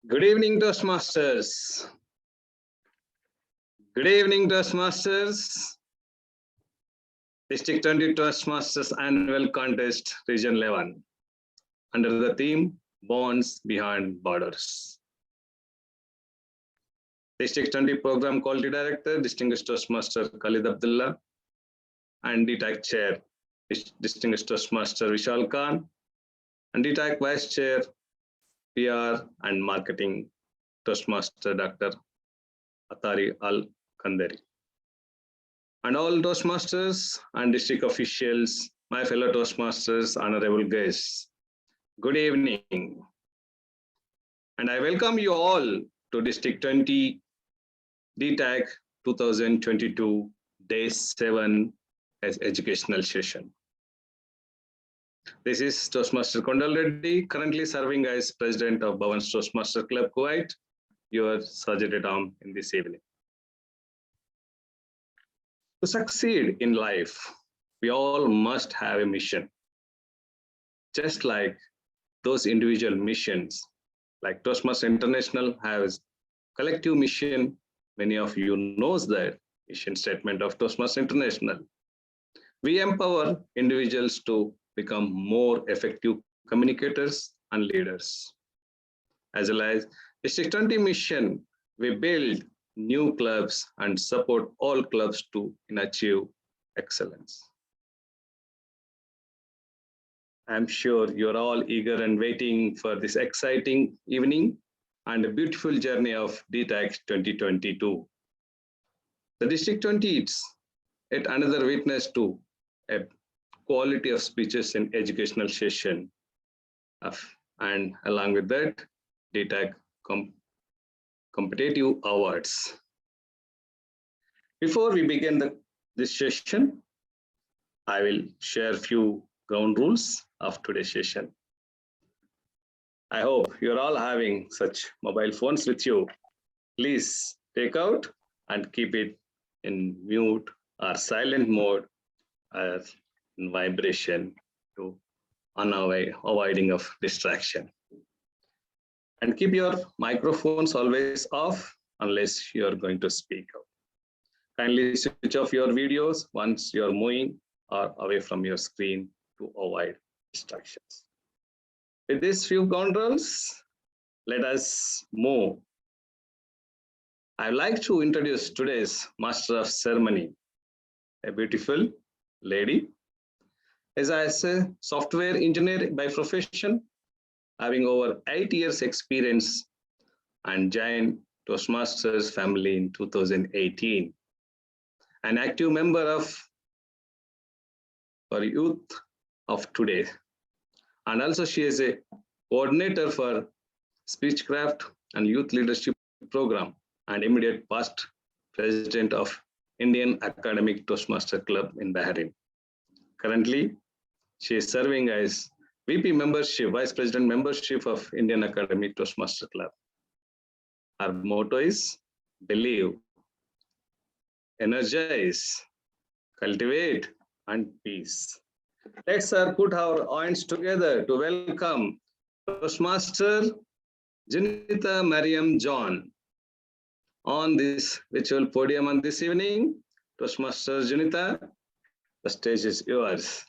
Good evening, Toastmasters. Good evening, Toastmasters. District 20 Toastmasters Annual Contest, Region 11, under the theme Bonds Behind Borders. District 20 Program Quality Director, Distinguished Toastmaster Khalid Abdullah, and DTAC Chair, Distinguished Toastmaster Vishal Khan, and DTAC Vice Chair, PR and Marketing Toastmaster Dr. Atari Al-Khandari. And all Toastmasters and district officials, my fellow Toastmasters, honorable guests, good evening. And I welcome you all to District 20 DTAC 2022 Day 7 as educational session. This is Toastmaster Kondal Reddy, currently serving as President of Bhavan's Toastmaster Club, Kuwait, your Sergeant Arm in this evening. To succeed in life, we all must have a mission. Just like those individual missions, like Toastmaster International has collective mission. Many of you knows that mission statement of Toastmaster International. We empower individuals to become more effective communicators and leaders. As well as District 20 mission, we build new clubs and support all clubs to achieve excellence. I'm sure you're all eager and waiting for this exciting evening and a beautiful journey of DTAC 2022. The District 20 is yet another witness to a quality of speeches in educational session. And along with that, DTAC competitive awards. Before we begin this session, I will share a few ground rules of today's session. I hope you're all having such mobile phones with you. Please take out and keep it in mute or silent mode or in vibration to avoiding of distraction. And keep your microphones always off unless you're going to speak out. Kindly switch off your videos once you're moving or away from your screen to avoid distractions. With these few ground rules, let us move. I'd like to introduce today's Master of Ceremony, a beautiful lady. As I say, software engineer by profession, having over 8 years experience and joined Toastmasters family in 2018. An active member of our youth of today. And also she is a coordinator for Speechcraft and Youth Leadership Program and immediate past president of Indian Academic Toastmaster Club in Bahrain. Currently, she is serving as VP membership, Vice President membership of Indian Academic Toastmaster Club. Our motto is believe, energize, cultivate, and peace. Let's put our hands together to welcome Toastmaster Junita Mariam John on this virtual podium on this evening. Toastmaster Junita, the stage is yours.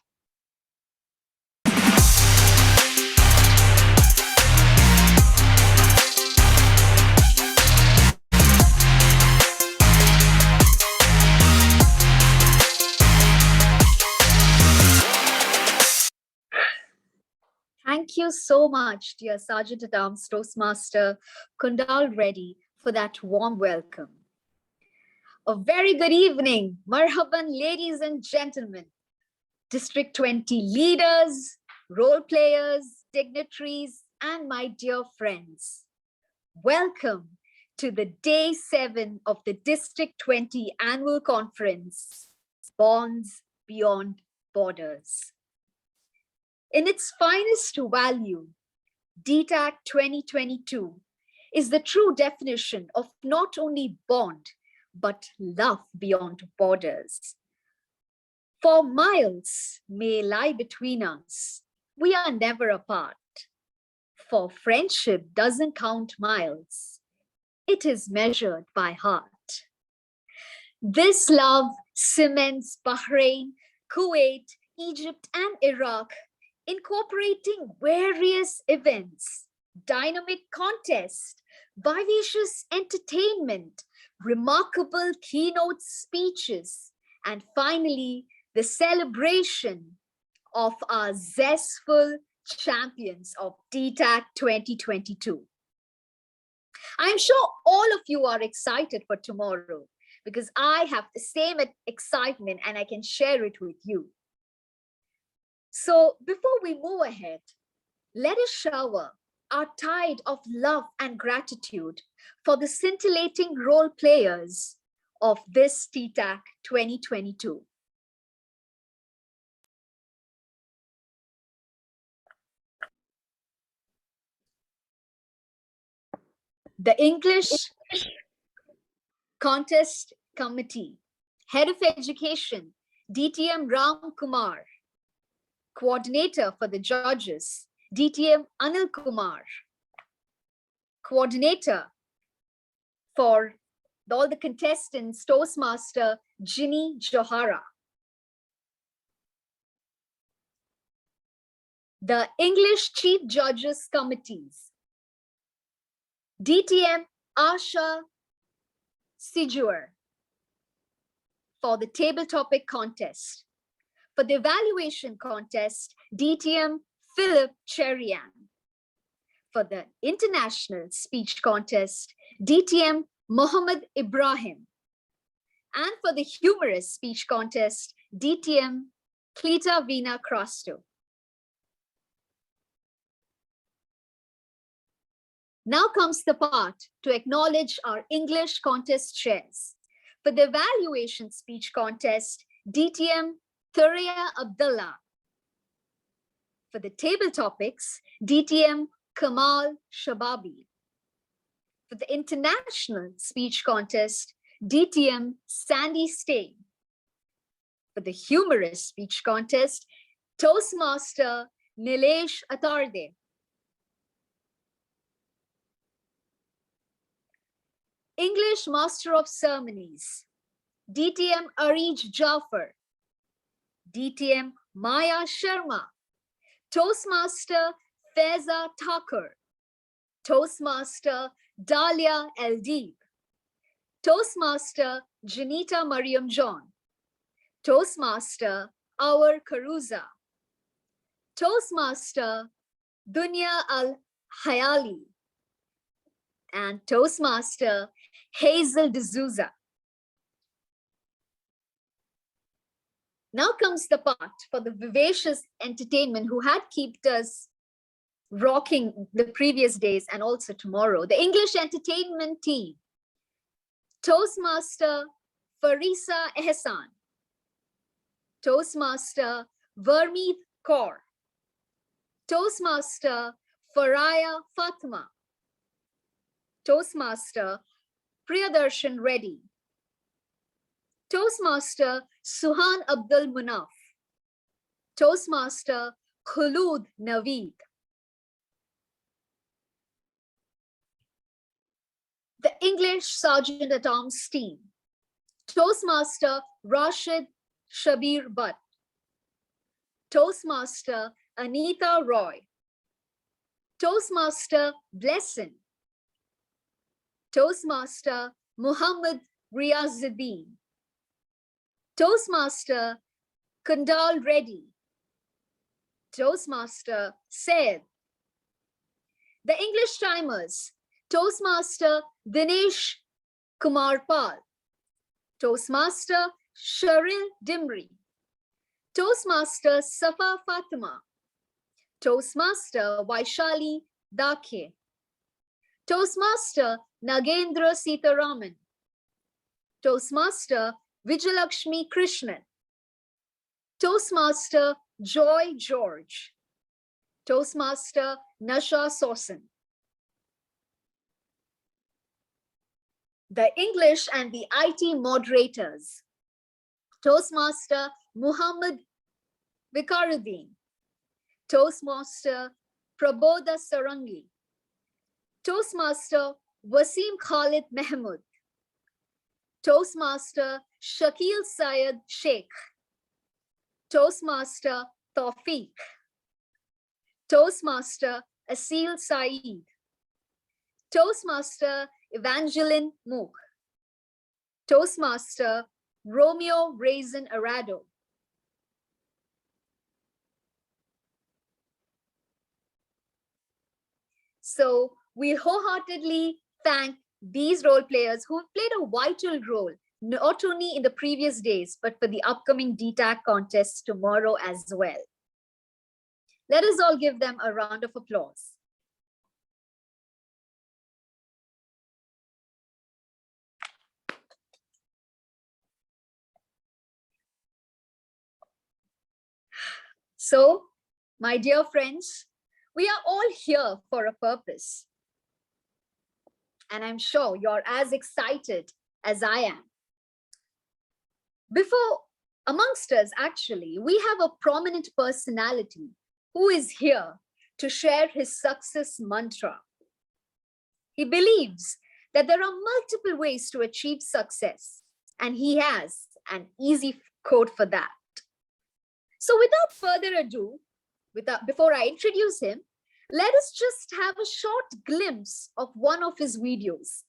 Thank you so much, dear Sergeant at Arms Toastmaster Kondal Reddy, for that warm welcome. A very good evening, marhaban, ladies and gentlemen, District 20 leaders, role players, dignitaries, and my dear friends. Welcome to the Day 7 of the District 20 Annual Conference, Bonds Beyond Borders. In its finest value, DTAC 2022 is the true definition of not only bond, but love beyond borders. For miles may lie between us, we are never apart. For friendship doesn't count miles. It is measured by heart. This love cements Bahrain, Kuwait, Egypt, and Iraq, incorporating various events, dynamic contests, vivacious entertainment, remarkable keynote speeches, and finally, the celebration of our zestful champions of DTAC 2022. I'm sure all of you are excited for tomorrow because I have the same excitement and I can share it with you. So before we move ahead, let us shower our tide of love and gratitude for the scintillating role players of this DTAC 2022. The English Contest Committee, Head of Education, DTM Ram Kumar, Coordinator for the Judges, DTM Anil Kumar, Coordinator for all the contestants, Toastmaster Ginny Johara. The English Chief Judges Committees, DTM Asha Sijuar for the table topic contest. For the evaluation contest, DTM Philip Cherian. For the international speech contest, DTM Mohammed Ibrahim. And for the humorous speech contest, DTM Klita Veena Krasto. Now comes the part to acknowledge our English contest chairs. For the evaluation speech contest, DTM Thuraya Abdullah. For the table topics, DTM Kamal Shababi. For the international speech contest, DTM Sandy Stain. For the humorous speech contest, Toastmaster Nilesh Atarde. English Master of Ceremonies, DTM Arij Jafar, DTM Maya Sharma, Toastmaster Faiza Thakur, Toastmaster Dalia Eldib, Toastmaster Janita Mariam John, Toastmaster Awar Karuza, Toastmaster Dunya Al Hayali, and Toastmaster Hazel D'Souza. Now comes the part for the vivacious entertainment who had kept us rocking the previous days and also tomorrow. The English entertainment team, Toastmaster Farisa Ehsan, Toastmaster Vermeet Kaur, Toastmaster Faraya Fatima, Toastmaster Priyadarshan Reddy, Toastmaster Suhan Abdul Munaf, Toastmaster Khulud Naveed. The English Sergeant at Arms team, Toastmaster Rashid Shabir Butt, Toastmaster Anita Roy, Toastmaster Blessin, Toastmaster Muhammad Riazuddin, Toastmaster Kundal Reddy, Toastmaster Said. The English timers, Toastmaster Dinesh Kumar Pal, Toastmaster Sharil Dimri, Toastmaster Safa Fatima, Toastmaster Vaishali Dakhe, Toastmaster Nagendra Sitaraman, Toastmaster Vijayalakshmi Krishnan, Toastmaster Joy George, Toastmaster Nasha Sosan. The English and the IT moderators, Toastmaster Muhammad Vikaruddin, Toastmaster Prabodha Sarangi. Toastmaster Wasim Khalid Mahmood. Toastmaster Shakil Syed Sheikh. Toastmaster Tawfiq. Toastmaster Asil Saeed. Toastmaster Evangeline Mook. Toastmaster Romeo Raisin Arado. So we wholeheartedly thank these role players who have played a vital role, not only in the previous days, but for the upcoming DTAC contest tomorrow as well. Let us all give them a round of applause. So, my dear friends, we are all here for a purpose. And I'm sure you're as excited as I am. Amongst us, actually, we have a prominent personality who is here to share his success mantra. He believes that there are multiple ways to achieve success, and he has an easy code for that. So without further ado, before I introduce him, let us just have a short glimpse of one of his videos.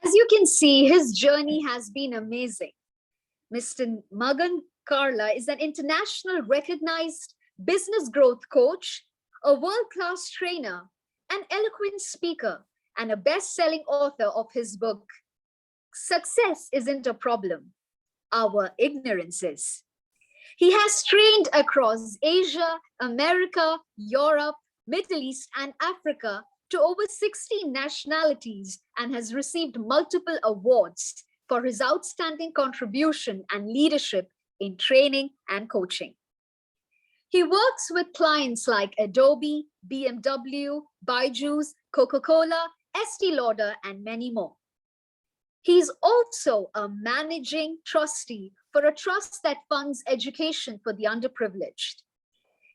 As you can see, his journey has been amazing. Mr. Magan Karla is an international recognized business growth coach, a world-class trainer, an eloquent speaker, and a best-selling author of his book, Success Isn't a Problem, Our Ignorance Is. He has trained across Asia, America, Europe, Middle East, and Africa to over 16 nationalities and has received multiple awards for his outstanding contribution and leadership in training and coaching. He works with clients like Adobe, BMW, Byju's, Coca-Cola, Estee Lauder, and many more. He's also a managing trustee for a trust that funds education for the underprivileged.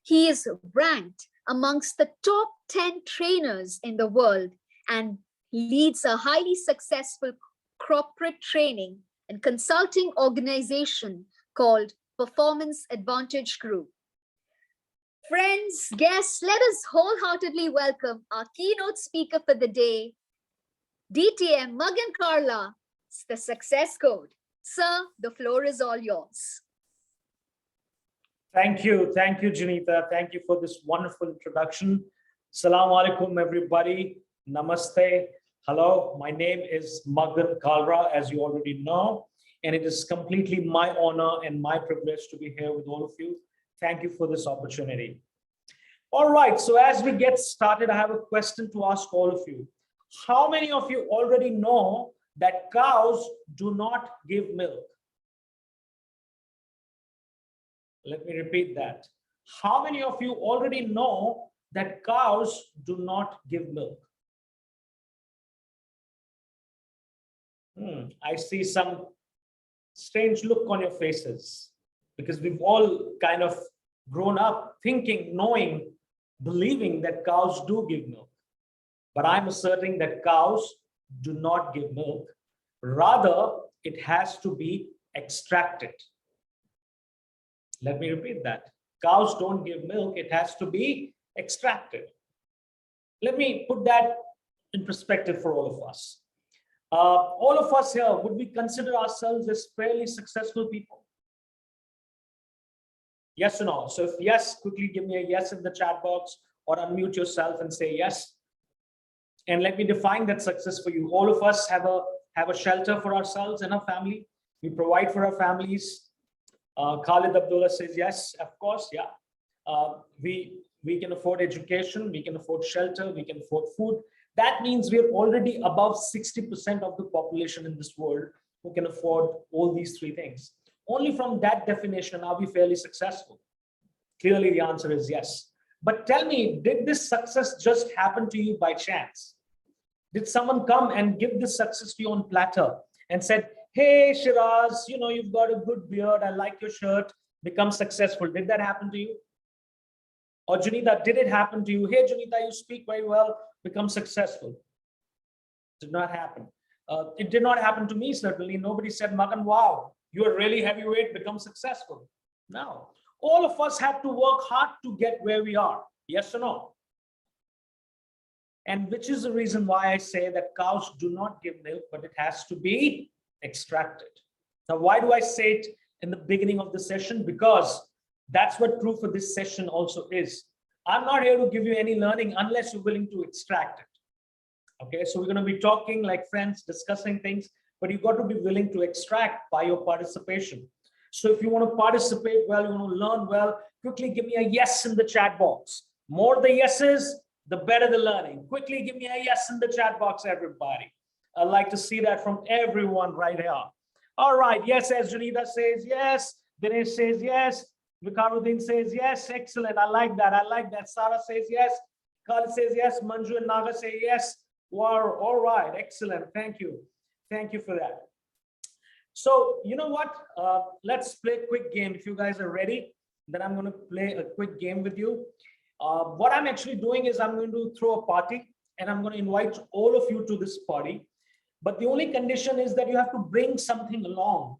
He is ranked amongst the top 10 trainers in the world and leads a highly successful corporate training and consulting organization called Performance Advantage Group. Friends, guests, let us wholeheartedly welcome our keynote speaker for the day, DTM Magan Karla, the Success Code. Sir, the floor is all yours. Thank you, Janita. Thank you for this wonderful introduction. Assalamu alaikum, everybody. Namaste. Hello, my name is Magan Karla, as you already know, and it is completely my honor and my privilege to be here with all of you. Thank you for this opportunity. All right, so as we get started, I have a question to ask all of you. How many of you already know that cows do not give milk? Let me repeat that. How many of you already know that cows do not give milk? I see some strange look on your faces because we've all kind of grown up thinking, knowing, believing that cows do give milk. But I'm asserting that cows do not give milk. Rather, it has to be extracted. Let me repeat that. Cows don't give milk, it has to be extracted. Let me put that in perspective for all of us. All of us here, would we consider ourselves as fairly successful people? Yes or no? So if yes, quickly give me a yes in the chat box or unmute yourself and say yes. And let me define that success for you. All of us have a shelter for ourselves and our family. We provide for our families. Khalid Abdullah says yes, of course, yeah. We can afford education, we can afford shelter, we can afford food. That means we're already above 60% of the population in this world who can afford all these three things. Only from that definition are we fairly successful. Clearly the answer is yes. But tell me, did this success just happen to you by chance? Did someone come and give this success to you on platter and said, hey, Shiraz, you know, you've got a good beard, I like your shirt, become successful. Did that happen to you? Or Junita, did it happen to you? Hey, Junita, you speak very well, become successful. Did not happen. It did not happen to me, certainly. Nobody said, Magan, wow, you are really heavyweight, become successful. No. All of us have to work hard to get where we are. Yes or no? And which is the reason why I say that cows do not give milk, but it has to be extracted. Now, why do I say it in the beginning of the session? Because that's what proof of this session also is. I'm not here to give you any learning unless you're willing to extract it. Okay, so we're going to be talking like friends, discussing things, but you've got to be willing to extract by your participation. So if you want to participate well, you want to learn well, quickly give me a yes in the chat box. More the yeses, the better the learning. Quickly give me a yes in the chat box, everybody. I'd like to see that from everyone right here. All right, yes, as Janita says yes, Dinesh says yes, Vikaruddin says yes, excellent, I like that, I like that. Sarah says yes, Karla says yes, Manju and Naga say yes. Wow, all right, excellent, thank you for that. So you know what, let's play a quick game. If you guys are ready, then I'm going to play a quick game with you. What I'm actually doing is I'm going to throw a party and I'm going to invite all of you to this party. But the only condition is that you have to bring something along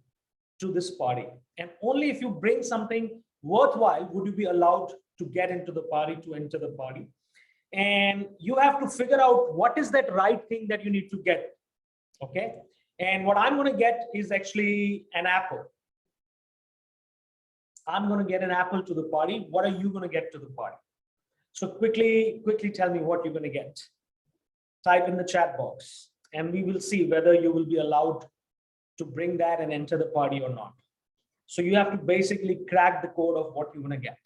to this party. And only if you bring something worthwhile would you be allowed to get into the party, to enter the party. And you have to figure out what is that right thing that you need to get. Okay. And what I'm going to get is actually an apple. I'm going to get an apple to the party. What are you going to get to the party? So quickly tell me what you're going to get. Type in the chat box and we will see whether you will be allowed to bring that and enter the party or not. So you have to basically crack the code of what you're going to get.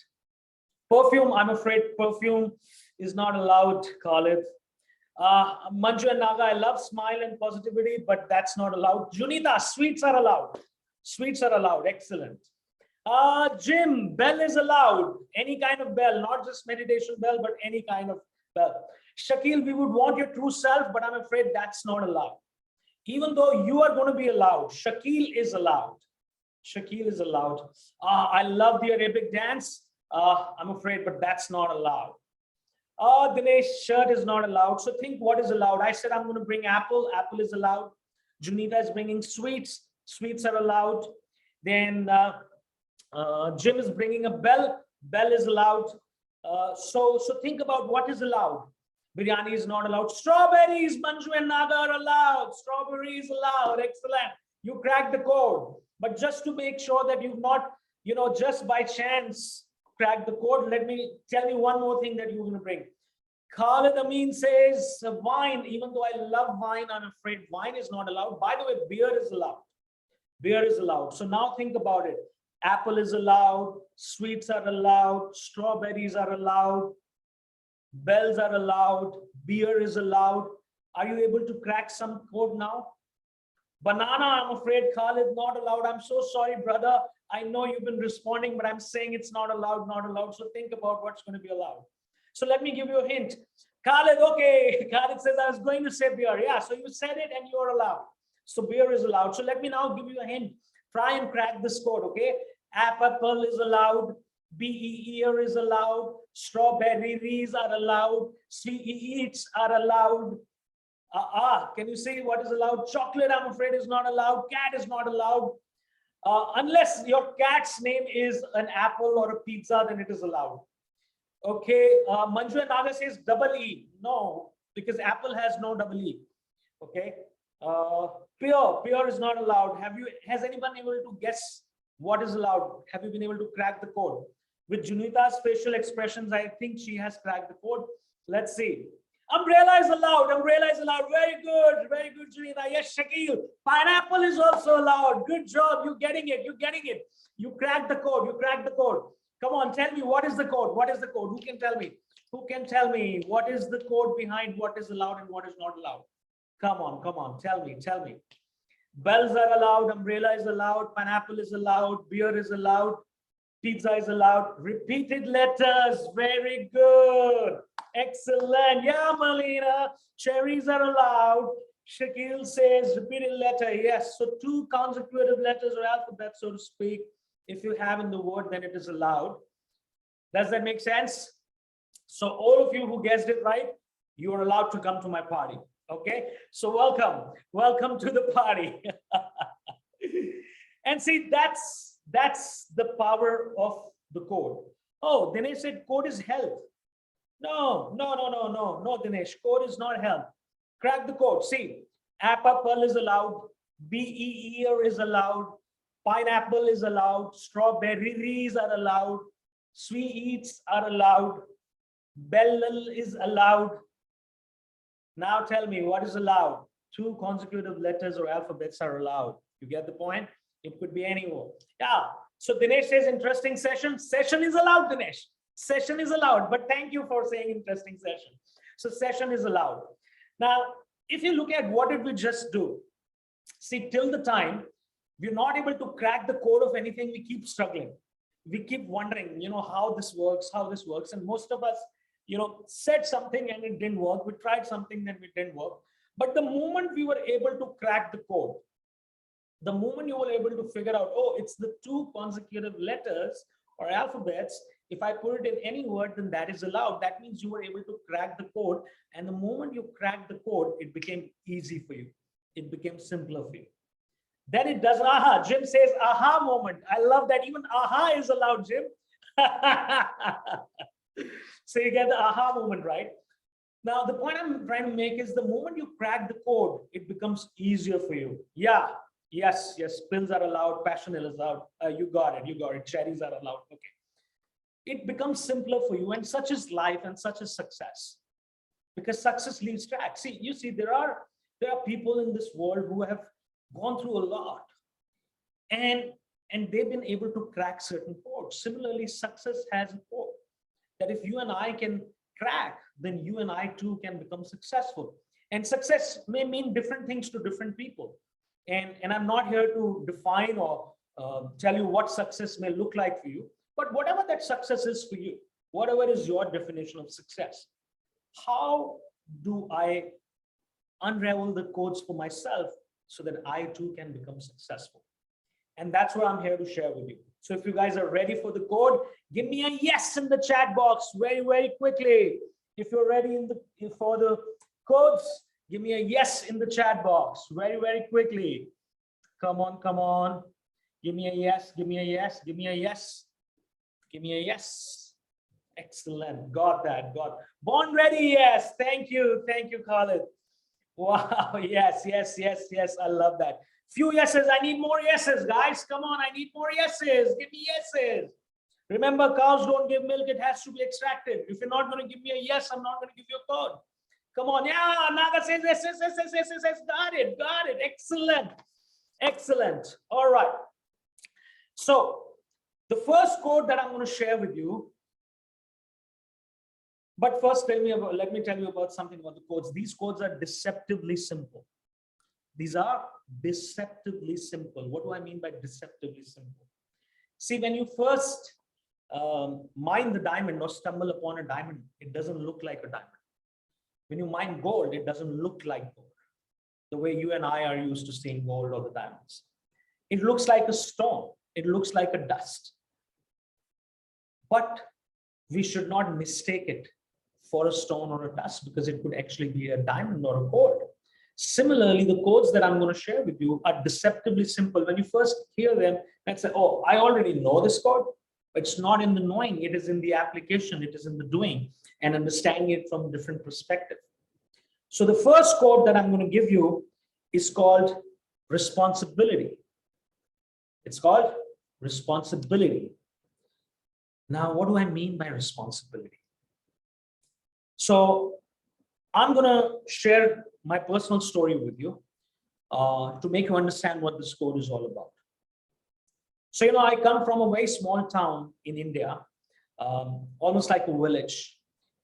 Perfume, I'm afraid perfume is not allowed, Khalid. Manju and Naga, I love smile and positivity, but that's not allowed. Junita, sweets are allowed. Sweets are allowed, excellent. Jim, bell is allowed. Any kind of bell, not just meditation bell, but any kind of bell. Shakil, we would want your true self, but I'm afraid that's not allowed. Even though you are going to be allowed, Shakil is allowed. Shakil is allowed. I love the Arabic dance. I'm afraid, but that's not allowed. Dinesh, shirt is not allowed. So think what is allowed. I said I'm going to bring apple. Apple is allowed. Junita is bringing sweets. Sweets are allowed. Then Jim is bringing a bell. Bell is allowed. So think about what is allowed. Biryani is not allowed. Strawberries, Manju and Naga are allowed. Strawberries allowed. Excellent. You cracked the code. But just to make sure that you've not, just by chance cracked the code, let me tell you one more thing that you're going to bring. Khalid Amin says wine. Even though I love wine, I'm afraid wine is not allowed. By the way, beer is allowed. Beer is allowed. So now think about it. Apple is allowed. Sweets are allowed. Strawberries are allowed. Bells are allowed. Beer is allowed. Are you able to crack some code now? Banana, I'm afraid, Khalid, not allowed. I'm so sorry, brother. I know you've been responding, but I'm saying it's not allowed, not allowed. So think about what's going to be allowed. So let me give you a hint. Khalid, okay. Khalid says, I was going to say beer. Yeah, so you said it and you're allowed. So beer is allowed. So let me now give you a hint. Try and crack this code, okay? Apple is allowed. Beer is allowed. Strawberries are allowed. Sweets are allowed. Can you say what is allowed? Chocolate, I'm afraid, is not allowed. Cat is not allowed. Unless your cat's name is an apple or a pizza, then it is allowed. Okay, Manju and Naga says double E. No, because apple has no double E. Okay, pure is not allowed. Has anyone able to guess what is allowed? Have you been able to crack the code? With Junita's facial expressions, I think she has cracked the code. Let's see. Umbrella is allowed. Umbrella is allowed. Very good, Junita. Yes, Shakil. Pineapple is also allowed. Good job. You're getting it. You're getting it. You cracked the code. You cracked the code. Come on, tell me what is the code? What is the code? Who can tell me? Who can tell me what is the code behind what is allowed and what is not allowed? Come on. Tell me. Bells are allowed. Umbrella is allowed. Pineapple is allowed. Beer is allowed. Pizza is allowed. Repeated letters. Very good. Excellent. Yeah, Malina. Cherries are allowed. Shakil says repeated letter. Yes. So 2 consecutive letters or alphabet, so to speak. If you have in the word, then it is allowed. Does that make sense? So all of you who guessed it right, you are allowed to come to my party. Okay. So welcome to the party. And see, that's the power of the code. Oh, Dinesh said code is health. No, Dinesh, code is not health. Crack the code. See, apple is allowed. Beer is allowed. Pineapple is allowed. Strawberries are allowed. Sweets are allowed. Bell is allowed. Now tell me what is allowed. 2 consecutive letters or alphabets are allowed. You get the point? It could be anywhere. Yeah. So Dinesh says interesting session. Session is allowed, Dinesh. Session is allowed. But thank you for saying interesting session. So session is allowed. Now, if you look at what did we just do? See, till the time we're not able to crack the code of anything, we keep struggling. We keep wondering, how this works. And most of us, said something and it didn't work. We tried something, then it didn't work. But the moment we were able to crack the code, the moment you were able to figure out, oh, it's the 2 consecutive letters or alphabets. If I put it in any word, then that is allowed. That means you were able to crack the code. And the moment you cracked the code, it became easy for you. It became simpler for you. Then it does aha. Jim says aha moment. I love that. Even aha is allowed, Jim. So you get the aha moment, right? Now, the point I'm trying to make is the moment you crack the code, it becomes easier for you. Yeah. Yes. Pills are allowed. Passion is allowed. You got it. Cherries are allowed. Okay. It becomes simpler for you. And such is life and such is success. Because success leaves track. See, there are people in this world who have gone through a lot. And they've been able to crack certain codes. Similarly, success has a code that if you and I can crack, then you and I too can become successful. And success may mean different things to different people. And I'm not here to define or tell you what success may look like for you, but whatever that success is for you, whatever is your definition of success, how do I unravel the codes for myself so that I too can become successful? And that's what I'm here to share with you. So if you guys are ready for the code, give me a yes in the chat box very, very quickly. If you're ready for the codes, give me a yes in the chat box very, very quickly. Come on. Give me a yes. Give me a yes. Excellent. Got that. Born ready. Yes. Thank you, Khalid. Wow. Yes. I love that. Few yeses. I need more yeses, guys. Come on. I need more yeses. Give me yeses. Remember, cows don't give milk. It has to be extracted. If you're not going to give me a yes, I'm not going to give you a code. Come on. Yeah. Naga says yes. Got it. Excellent. All right. So the first code that I'm going to share with you. But first, let me tell you about something about the codes. These codes are deceptively simple. These are deceptively simple. What do I mean by deceptively simple? See, when you first mine the diamond or stumble upon a diamond, it doesn't look like a diamond. When you mine gold, it doesn't look like gold, the way you and I are used to seeing gold or the diamonds. It looks like a stone. It looks like a dust. But we should not mistake it for a stone or a dust, because it could actually be a diamond or a gold. Similarly, the codes that I'm going to share with you are deceptively simple. When you first hear them and say, oh, I already know this code. It's not in the knowing, it is in the application, it is in the doing and understanding it from a different perspective. So the first code that I'm going to give you is called responsibility. It's called responsibility. Now, what do I mean by responsibility? So I'm going to share my personal story with you to make you understand what this code is all about. So, you know, I come from a very small town in India, almost like a village.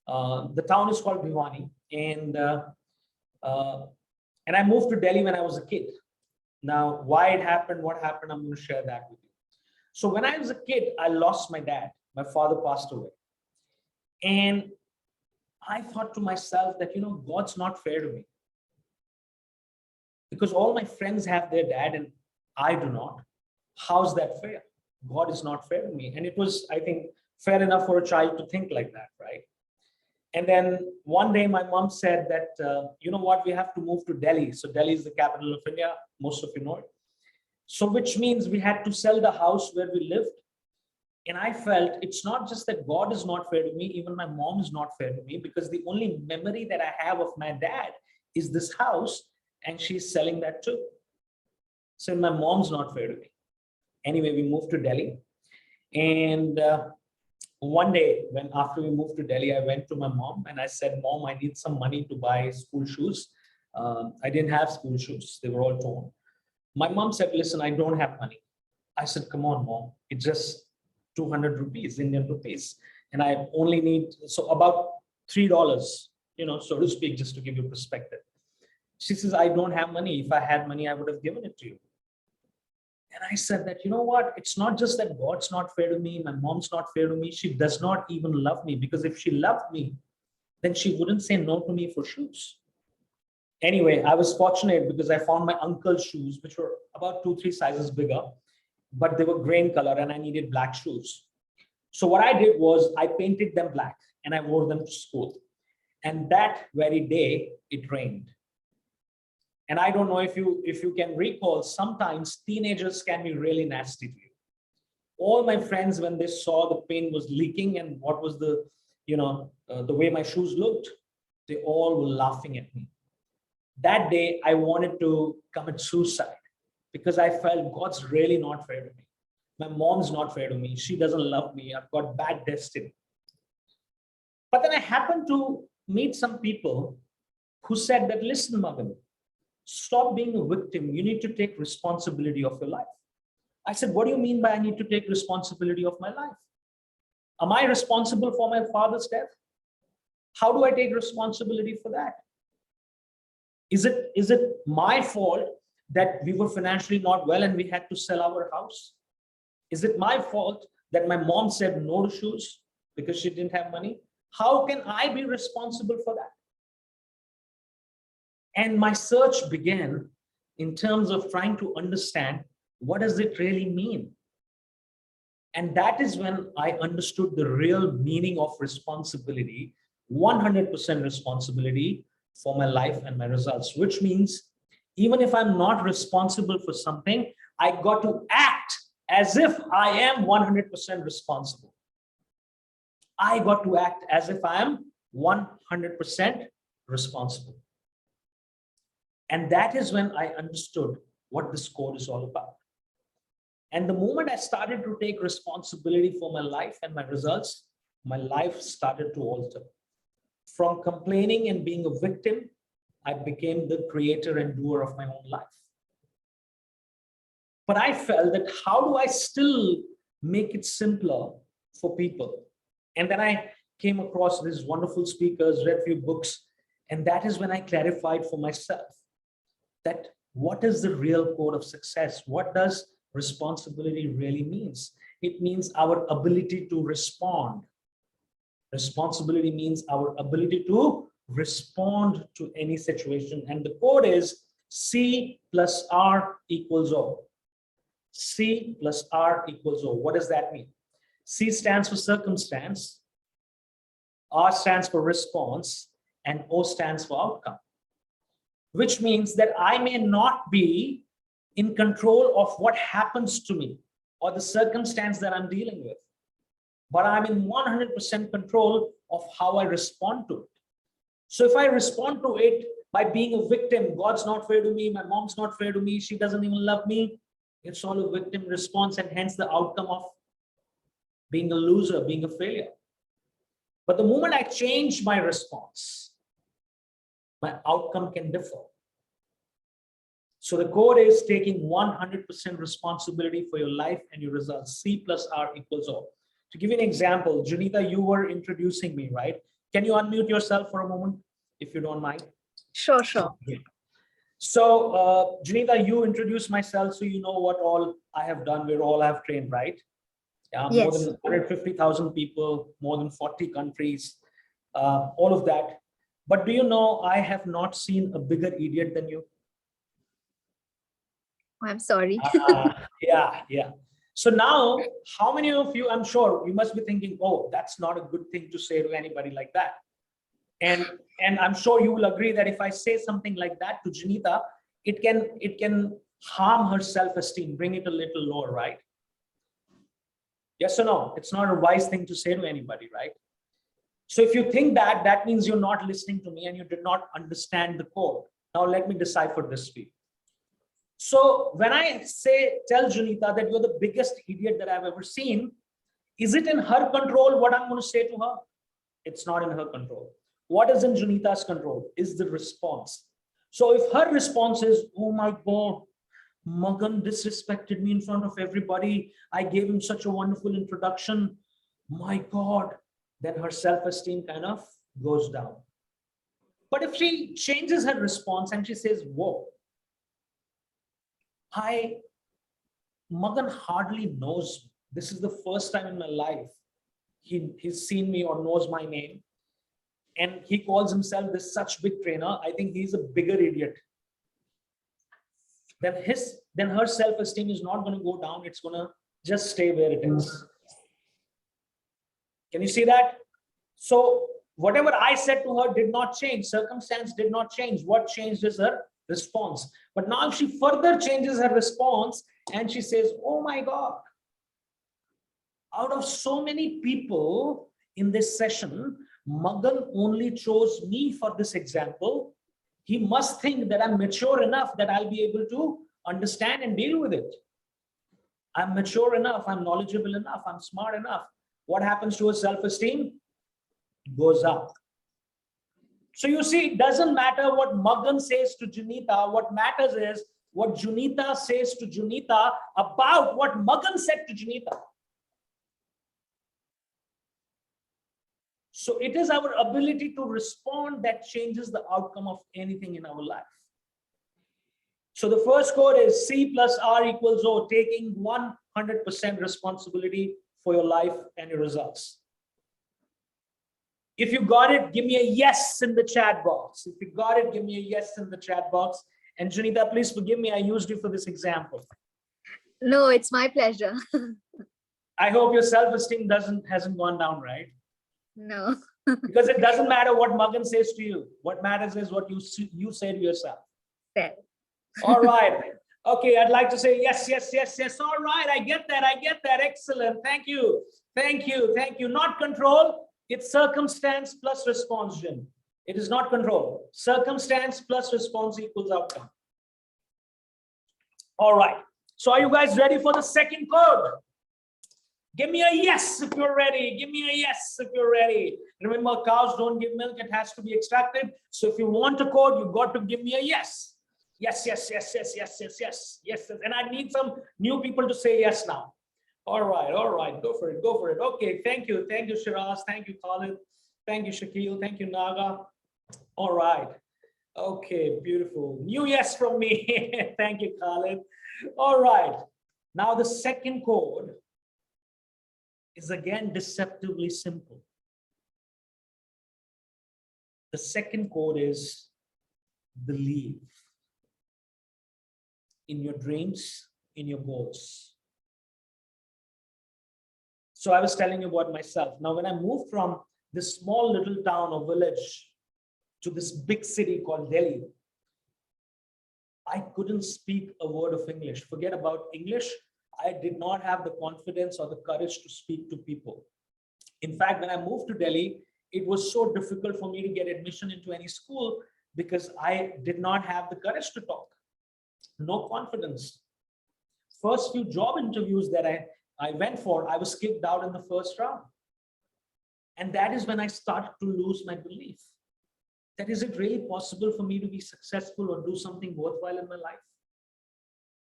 The town is called Bhiwani, and I moved to Delhi when I was a kid. Now, why it happened, what happened, I'm going to share that with you. So when I was a kid, I lost my dad. My father passed away. And I thought to myself that, you know, God's not fair to me. Because all my friends have their dad and I do not. How's that fair? God is not fair to me. And it was, I think, fair enough for a child to think like that, right? And then one day my mom said that, you know what, we have to move to Delhi. So Delhi is the capital of India. Most of you know it. So which means we had to sell the house where we lived. And I felt it's not just that God is not fair to me, even my mom is not fair to me, because the only memory that I have of my dad is this house, and she's selling that too. So my mom's not fair to me. Anyway, we moved to Delhi. And one day, when after we moved to Delhi, I went to my mom and I said, Mom, I need some money to buy school shoes. I didn't have school shoes. They were all torn. My mom said, listen, I don't have money. I said, come on, Mom. It's just 200 rupees, Indian rupees. And I only need, so about $3, you know, so to speak, just to give you perspective. She says, I don't have money. If I had money, I would have given it to you. And I said that, you know what, it's not just that God's not fair to me, my mom's not fair to me, she does not even love me, because if she loved me, then she wouldn't say no to me for shoes. Anyway, I was fortunate because I found my uncle's shoes, which were about 2-3 sizes bigger, but they were gray in color and I needed black shoes. So what I did was I painted them black and I wore them to school. And that very day, it rained. And I don't know if you can recall, sometimes teenagers can be really nasty to you. All my friends, when they saw the paint was leaking and what was the, you know, the way my shoes looked, they all were laughing at me. That day, I wanted to commit suicide because I felt God's really not fair to me. My mom's not fair to me. She doesn't love me. I've got bad destiny. But then I happened to meet some people who said that, listen, Magan, stop being a victim. You need to take responsibility of your life. I said, what do you mean by I need to take responsibility of my life? Am I responsible for my father's death? How do I take responsibility for that? Is it my fault that we were financially not well and we had to sell our house? Is it my fault that my mom said no to shoes because she didn't have money? How can I be responsible for that? And my search began in terms of trying to understand, what does it really mean? And that is when I understood the real meaning of responsibility, 100% responsibility for my life and my results, which means even if I'm not responsible for something, I got to act as if I am 100% responsible. I got to act as if I am 100% responsible. And that is when I understood what this code is all about. And the moment I started to take responsibility for my life and my results, my life started to alter. From complaining and being a victim, I became the creator and doer of my own life. But I felt that how do I still make it simpler for people? And then I came across these wonderful speakers, read few books, and that is when I clarified for myself that what is the real code of success? What does responsibility really means? It means our ability to respond. Responsibility means our ability to respond to any situation. And the code is C plus R equals O. C plus R equals O. What does that mean? C stands for circumstance, R stands for response, and O stands for outcome. Which means that I may not be in control of what happens to me or the circumstance that I'm dealing with, but I'm in 100% control of how I respond to it. So if I respond to it by being a victim, God's not fair to me, my mom's not fair to me, she doesn't even love me, it's all a victim response, and hence the outcome of being a loser, being a failure. But the moment I change my response, my outcome can differ. So the code is taking 100% responsibility for your life and your results. C plus R equals O. To give you an example, Janita, you were introducing me, right? Can you unmute yourself for a moment, if you don't mind? Sure, sure. Okay. So, Janita, you introduced myself, so you know what all I have done, we all have trained, right? More Yes. than 150,000 people, more than 40 countries, all of that. But do you know, I have not seen a bigger idiot than you? I'm sorry. Yeah. So now, how many of you, I'm sure you must be thinking, oh, that's not a good thing to say to anybody like that. And I'm sure you will agree that if I say something like that to Janita, it can harm her self-esteem, bring it a little lower, right? Yes or no? It's not a wise thing to say to anybody, right? So if you think that, that means you're not listening to me and you did not understand the code. Now let me decipher this for you. So when I tell Janita that you're the biggest idiot that I've ever seen, is it in her control what I'm going to say to her? It's not in her control. What is in Janita's control is the response. So if her response is, oh my God, Magan disrespected me in front of everybody, I gave him such a wonderful introduction, my God, then her self-esteem kind of goes down. But if she changes her response and she says, whoa, Magan hardly knows me. This is the first time in my life he's seen me or knows my name. And he calls himself this such big trainer. I think he's a bigger idiot. Then her self-esteem is not going to go down. It's going to just stay where it is. Can you see that? So whatever I said to her did not change. Circumstance did not change. What changed is her response. But now if she further changes her response and she says, oh my God, out of so many people in this session, Magan only chose me for this example. He must think that I'm mature enough that I'll be able to understand and deal with it. I'm mature enough, I'm knowledgeable enough, I'm smart enough. What happens to her self-esteem? Goes up. So you see, it doesn't matter what Magan says to Janita. What matters is what Janita says to Janita about what Magan said to Janita. So it is our ability to respond that changes the outcome of anything in our life. So the first code is C plus R equals O, taking 100% responsibility for your life and your results. If you got it, give me a yes in the chat box. If you got it, give me a yes in the chat box. And Janita, please forgive me, I used you for this example. No, it's my pleasure. I hope your self-esteem hasn't gone down, right? No. Because it doesn't matter what Magan says to you. What matters is what you say to yourself. Fair. All right. Okay, I'd like to say yes, yes, yes, yes. All right, I get that. I get that. Excellent. Thank you. Thank you. Thank you. Not control. It's circumstance plus response, Jim. It is not control. Circumstance plus response equals outcome. All right. So are you guys ready for the second code? Give me a yes if you're ready. Give me a yes if you're ready. Remember, cows don't give milk. It has to be extracted. So if you want a code, you've got to give me a yes. Yes, yes, yes, yes, yes, yes, yes, yes. And I need some new people to say yes now. All right, go for it, go for it. Okay, thank you, Shiraz, thank you, Khalid, thank you, Shakil, thank you, Naga. All right. Okay, beautiful. New yes from me. Thank you, Khalid. All right. Now the second code is again deceptively simple. The second code is believe in your dreams, in your goals. So I was telling you about myself. Now, when I moved from this small little town or village to this big city called Delhi, I couldn't speak a word of English. Forget about English. I did not have the confidence or the courage to speak to people. In fact, when I moved to Delhi, it was so difficult for me to get admission into any school because I did not have the courage to talk. No confidence. First few job interviews that I went for, I was kicked out in the first round. And that is when I started to lose my belief. That is it really possible for me to be successful or do something worthwhile in my life?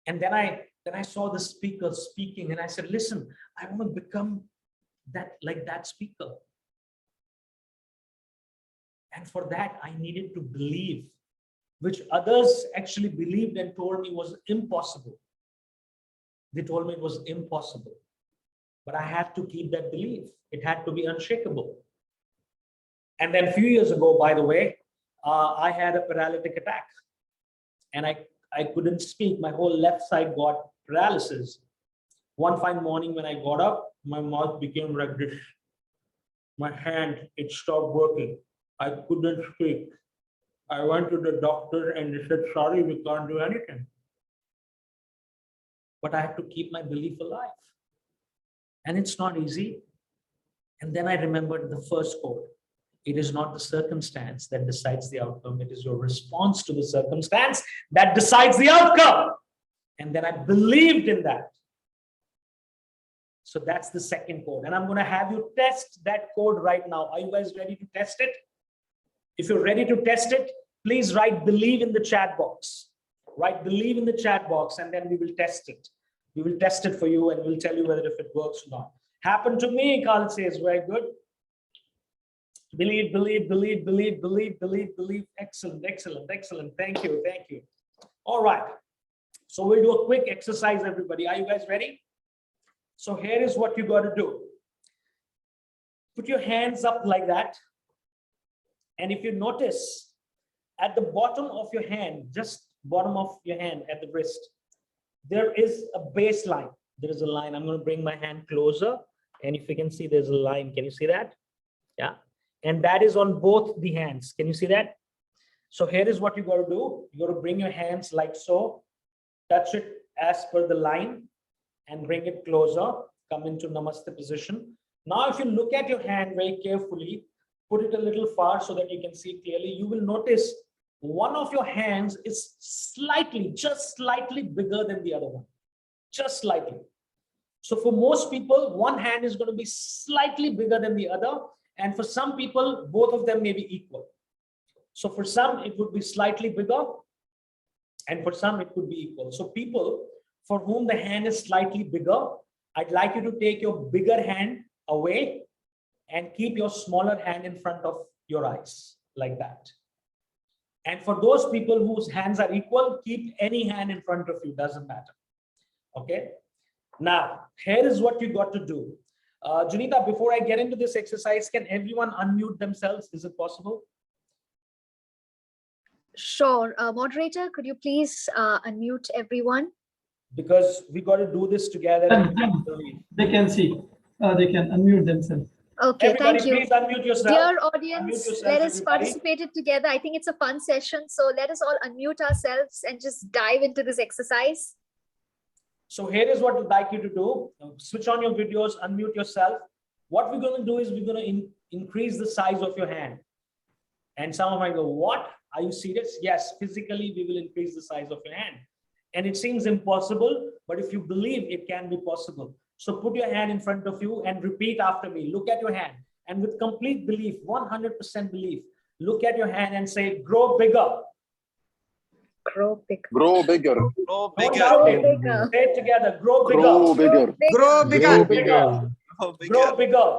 And then I saw the speaker speaking and I said, listen, I want to become like that speaker. And for that, I needed to believe, which others actually believed and told me was impossible. They told me it was impossible, but I had to keep that belief. It had to be unshakable. And then a few years ago, by the way, I had a paralytic attack and I couldn't speak. My whole left side got paralysis. One fine morning when I got up, my mouth became like this. My hand, it stopped working. I couldn't speak. I went to the doctor and they said, sorry, we can't do anything. But I had to keep my belief alive. And it's not easy. And then I remembered the first quote. It is not the circumstance that decides the outcome. It is your response to the circumstance that decides the outcome. And then I believed in that. So that's the second code. And I'm going to have you test that code right now. Are you guys ready to test it? If you're ready to test it, please write believe in the chat box. Write believe in the chat box and then we will test it. We will test it for you and we'll tell you whether if it works or not. Happened to me, Karla says, very good. Believe, believe, believe, believe, believe, believe, believe. Excellent, excellent, excellent. Thank you, thank you. All right. So we'll do a quick exercise, everybody. Are you guys ready? So here is what you got to do. Put your hands up like that. And if you notice at the bottom of your hand, just bottom of your hand at the wrist, there is a baseline. There is a line. I'm going to bring my hand closer. And if you can see, there's a line. Can you see that? Yeah. And that is on both the hands. Can you see that? So here is what you got to do. You got to bring your hands like so, touch it as per the line and bring it closer. Come into Namaste position. Now, if you look at your hand very carefully, put it a little far so that you can see clearly, you will notice one of your hands is slightly, just slightly bigger than the other one, just slightly. So for most people, one hand is going to be slightly bigger than the other. And for some people, both of them may be equal. So for some, it would be slightly bigger. And for some, it could be equal. So people for whom the hand is slightly bigger, I'd like you to take your bigger hand away and keep your smaller hand in front of your eyes like that. And for those people whose hands are equal, keep any hand in front of you, doesn't matter. Okay. Now, here is what you got to do. Junita, before I get into this exercise, can everyone unmute themselves? Is it possible? Sure. Moderator, could you please unmute everyone? Because we got to do this together. They can see. They can unmute themselves. Okay, Everybody, thank you. please unmute yourself. Dear audience, yourself, let us everybody. participate it together. I think it's a fun session. So let us all unmute ourselves and just dive into this exercise. So here is what I'd like you to do. Switch on your videos, unmute yourself. What we're going to do is we're going to increase the size of your hand. And some of you go, what? Are you serious? Yes, physically, we will increase the size of your hand. And it seems impossible, but if you believe it can be possible. So put your hand in front of you and repeat after me. Look at your hand. And with complete belief, 100% belief, look at your hand and say, grow bigger. Grow bigger. Grow bigger. Don't Grow doubt it. Grow bigger. Say it together. Grow bigger. Grow bigger. Grow bigger. Grow bigger. Grow bigger.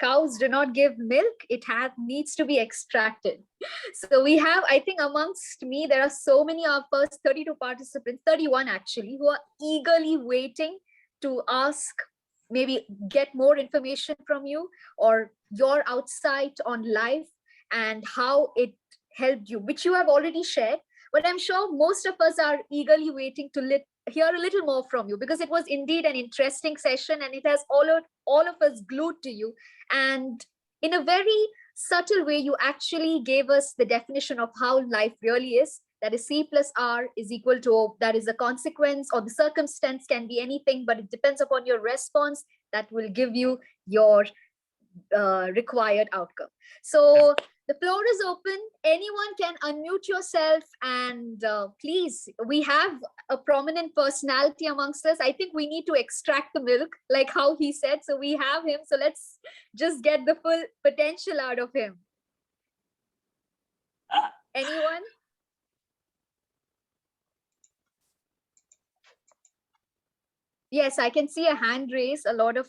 cows do not give milk, it needs to be extracted. So we have, I think amongst me, there are so many of us, 32 participants, 31 actually, who are eagerly waiting to ask, maybe get more information from you or your outside on life and how it helped you, which you have already shared. But I'm sure most of us are eagerly waiting to hear a little more from you, because it was indeed an interesting session and it has all of us glued to you. And in a very subtle way, you actually gave us the definition of how life really is. That is C plus R is equal to, that is a consequence, or the circumstance can be anything, but it depends upon your response that will give you your required outcome. So the floor is open. Anyone can unmute yourself, and please, we have a prominent personality amongst us. I think we need to extract the milk, like how he said. So we have him. So let's just get the full potential out of him. Anyone? Yes, I can see a hand raise. A lot of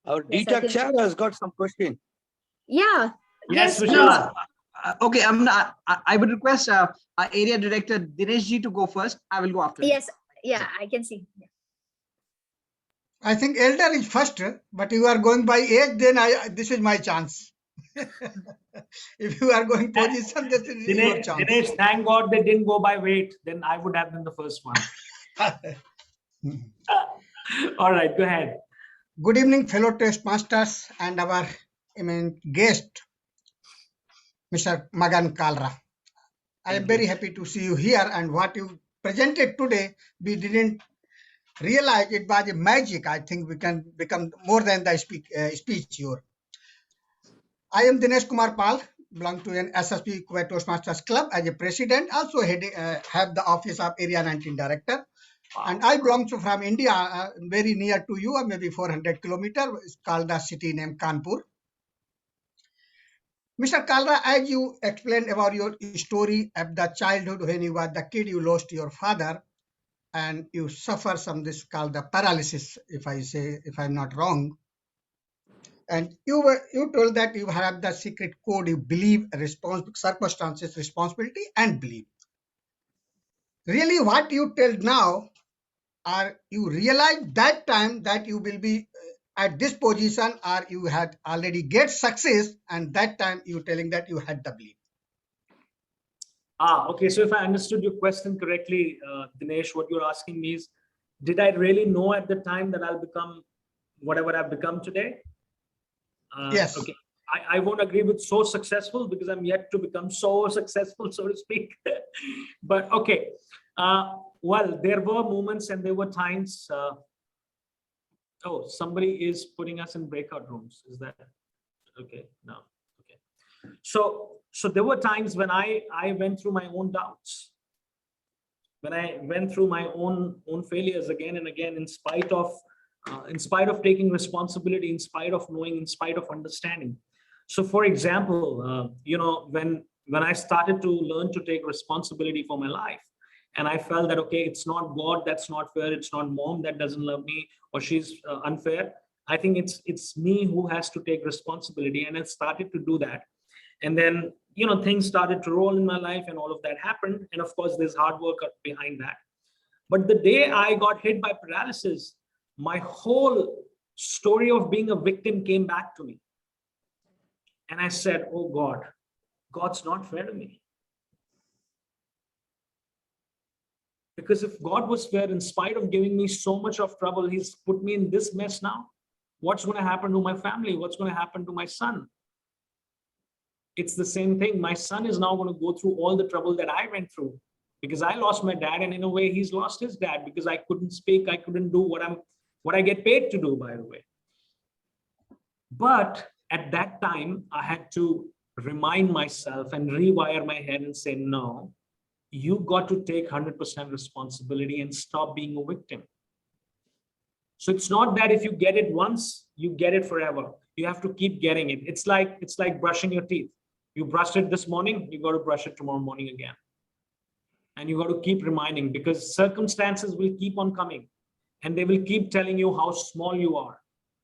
Our Yes, I DTAC can chair see. has got some question. Yeah. Yes, please. Vishal. Okay, I would request our area director Dinesh ji to go first. I will go after. Yes, yeah, I can see. I think elder is first, but you are going by age, then this is my chance. If you are going position, this is your chance. Dinesh, thank God they didn't go by weight. Then I would have been the first one. All right, go ahead. Good evening, fellow test masters and our guest, Mr. Magan Karla. I am very happy to see you here, and what you presented today, we didn't realize it was a magic. I think we can become more than the speech here. I am Dinesh Kumar Pal, belong to an SSP Kuwait Toastmasters Club as a president, also have the office of Area 19 Director. And I belong to from India, very near to you, maybe 400 kilometers. It's called the city named Kanpur. Mr. Karla, as you explained about your story of the childhood when you were the kid, you lost your father and you suffer some this called the paralysis, if I'm not wrong. And you told that you have the secret code, you believe circumstances, responsibility, and belief. Really, what you tell now, are you realize that time that you will be at this position, or you had already get success, and that time you telling that you had the belief? Okay. So if I understood your question correctly, Dinesh, what you're asking me is, did I really know at the time that I'll become whatever I've become today? Yes. Okay. I won't agree with so successful, because I'm yet to become so successful, so to speak. But okay. Well, there were moments and there were times. Oh, somebody is putting us in breakout rooms. Is that okay? No. Okay. So there were times when I went through my own doubts, when I went through my own failures again and again, in spite of taking responsibility, in spite of knowing, in spite of understanding. So, for example, when I started to learn to take responsibility for my life, and I felt that, okay, it's not God that's not fair, it's not mom that doesn't love me, or she's unfair. I think it's me who has to take responsibility, and I started to do that. And then, things started to roll in my life, and all of that happened. And of course, there's hard work behind that. But the day I got hit by paralysis, my whole story of being a victim came back to me. And I said, oh God, God's not fair to me. Because if God was fair, in spite of giving me so much of trouble, he's put me in this mess now. What's going to happen to my family? What's going to happen to my son? It's the same thing. My son is now going to go through all the trouble that I went through, because I lost my dad, and in a way he's lost his dad, because I couldn't speak. I couldn't do what I get paid to do, by the way. But at that time, I had to remind myself and rewire my head and say, no, you got to take 100% responsibility and stop being a victim. So it's not that if you get it once, you get it forever. You have to keep getting it. It's like brushing your teeth. You brushed it this morning, you got to brush it tomorrow morning again. And you got to keep reminding, because circumstances will keep on coming and they will keep telling you how small you are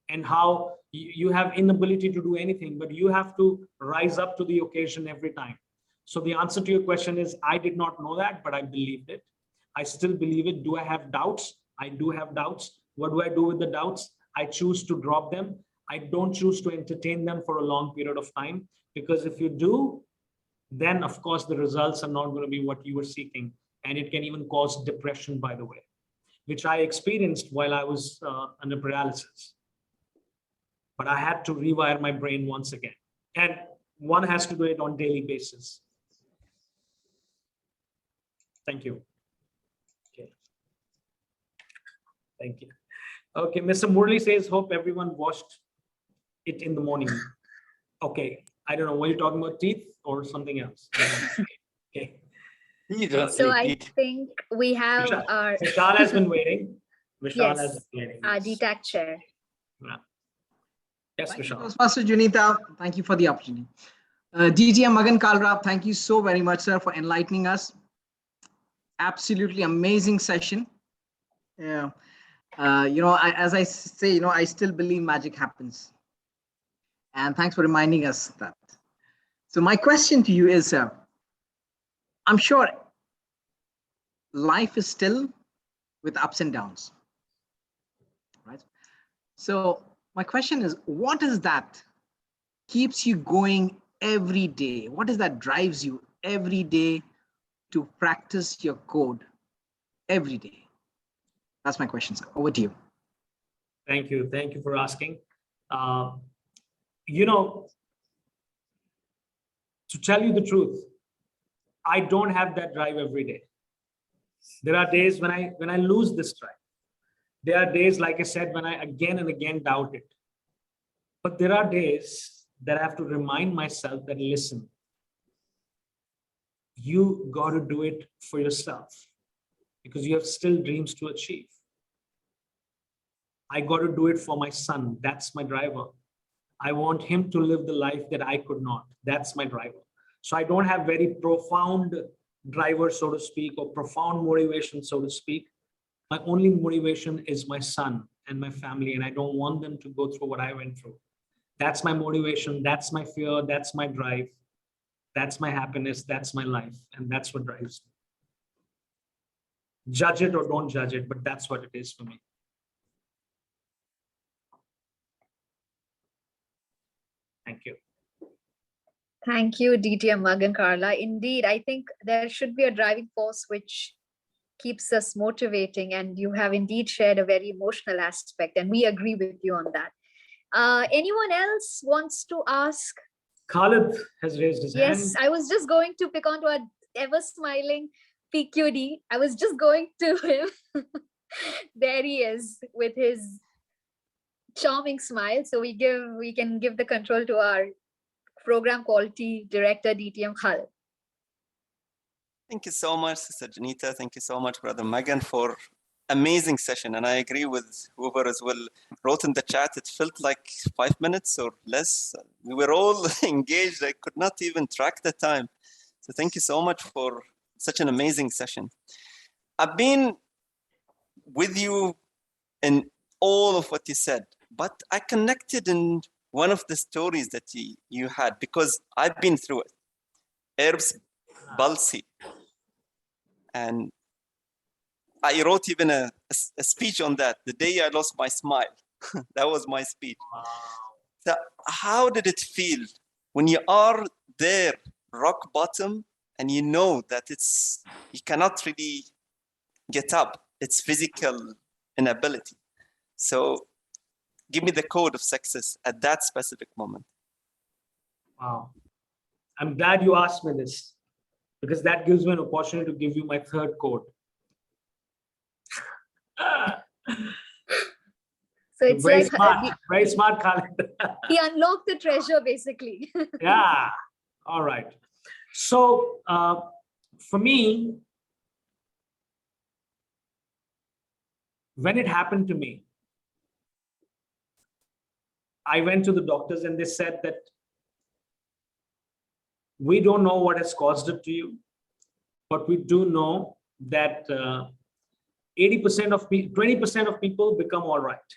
and how you have inability to do anything, but you have to rise up to the occasion every time. So the answer to your question is, I did not know that, but I believed it. I still believe it. Do I have doubts? I do have doubts. What do I do with the doubts? I choose to drop them. I don't choose to entertain them for a long period of time, because if you do, then of course the results are not going to be what you were seeking. And it can even cause depression, by the way, which I experienced while I was under paralysis. But I had to rewire my brain once again. And one has to do it on a daily basis. Thank you. Okay. Thank you. Okay, Mr. Murli says, hope everyone washed it in the morning. Okay, I don't know, were you talking about teeth or something else? Okay. So I think we have our... Vishal has been waiting. Vishal Yes, has been waiting. our DTAC chair. Yeah. Yes, Vishal. Toastmaster Junita, thank you for the opportunity. DTM Magan Karla, thank you so very much, sir, for enlightening us. Absolutely amazing session. Yeah. As I say, I still believe magic happens. And thanks for reminding us that. So my question to you is, I'm sure life is still with ups and downs, right? So my question is, what is that keeps you going every day? What is that drives you every day to practice your code every day? That's my question, sir. Over to you. Thank you. Thank you for asking. To tell you the truth, I don't have that drive every day. There are days when I lose this drive. There are days, like I said, when I again and again doubt it. But there are days that I have to remind myself that, listen, you got to do it for yourself because you have still dreams to achieve. I got to do it for my son. That's my driver. I want him to live the life that I could not. That's my driver. So I don't have very profound driver, so to speak, or profound motivation, so to speak. My only motivation is my son and my family, and I don't want them to go through what I went through. That's my motivation. That's my fear. That's my drive. That's my happiness. That's my life. And that's what drives me. Judge it or don't judge it, but that's what it is for me. Thank you. Thank you, DTM Magan Karla. Indeed, I think there should be a driving force which keeps us motivating, and you have indeed shared a very emotional aspect, and we agree with you on that. Anyone else wants to ask? Khalid has raised his hand. Yes, I was just going to pick on to our ever smiling PQD. I was just going to him. There he is with his charming smile. So we can give the control to our program quality director, DTM Khalid. Thank you so much, Sister Janita. Thank you so much, Brother Magan, for amazing session. And I agree with whoever as well wrote in the chat. It felt like 5 minutes or less. We were all engaged. I could not even track the time. So thank you so much for such an amazing session. I've been with you in all of what you said, but I connected in one of the stories that you had, because I've been through it. Herbs Balsi. And I wrote even a speech on that, the day I lost my smile. That was my speech. So how did it feel when you are there, rock bottom, and you know that you cannot really get up? It's physical inability. So give me the code of success at that specific moment. Wow. I'm glad you asked me this, because that gives me an opportunity to give you my third code. So it's very like smart, very smart, Khalid. he unlocked the treasure, basically. Yeah. All right. So for me, when it happened to me, I went to the doctors and they said that we don't know what has caused it to you, but we do know that 80% of 20% of people become all right,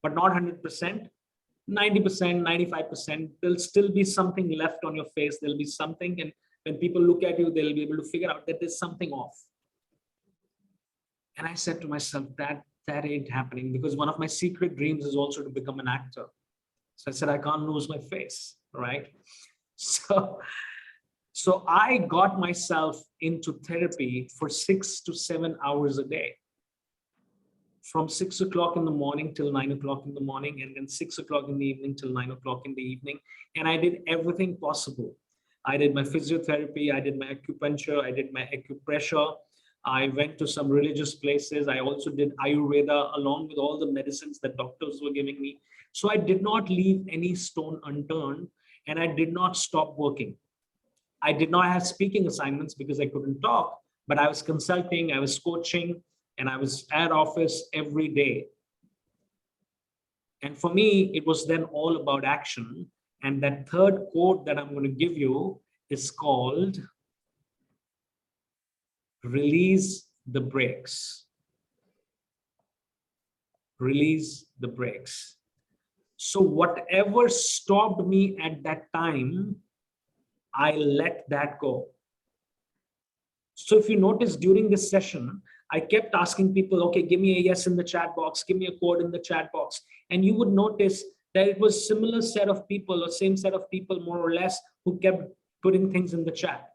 but not 100%. 90%, 95%, there'll still be something left on your face. There'll be something, and when people look at you, they'll be able to figure out that there's something off. And I said to myself, that ain't happening, because one of my secret dreams is also to become an actor. So I said, I can't lose my face, right? So I got myself into therapy for 6 to 7 hours a day, from 6 o'clock in the morning till 9 o'clock in the morning, and then 6 o'clock in the evening till 9 o'clock in the evening. And I did everything possible. I did my physiotherapy, I did my acupuncture, I did my acupressure. I went to some religious places. I also did Ayurveda along with all the medicines that doctors were giving me. So I did not leave any stone unturned, and I did not stop working. I did not have speaking assignments because I couldn't talk, but I was consulting, I was coaching, and I was at office every day. And for me, it was then all about action. And that third quote that I'm going to give you is called release the brakes. Release the brakes. So whatever stopped me at that time, I let that go. So if you notice during this session, I kept asking people, okay, give me a yes in the chat box, give me a code in the chat box. And you would notice that it was similar set of people or same set of people more or less who kept putting things in the chat.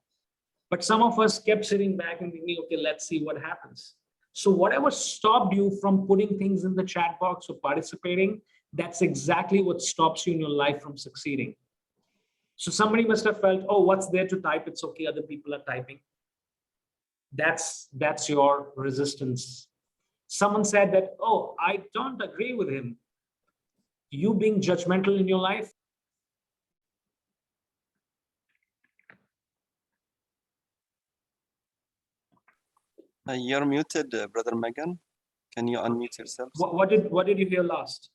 But some of us kept sitting back and thinking, okay, let's see what happens. So whatever stopped you from putting things in the chat box or participating, that's exactly what stops you in your life from succeeding. So somebody must have felt, oh, what's there to type? It's okay, other people are typing. That's your resistance. Someone said that, oh, I don't agree with him. You being judgmental in your life. You're muted, Brother Magan. Can you unmute yourself? What did you hear last?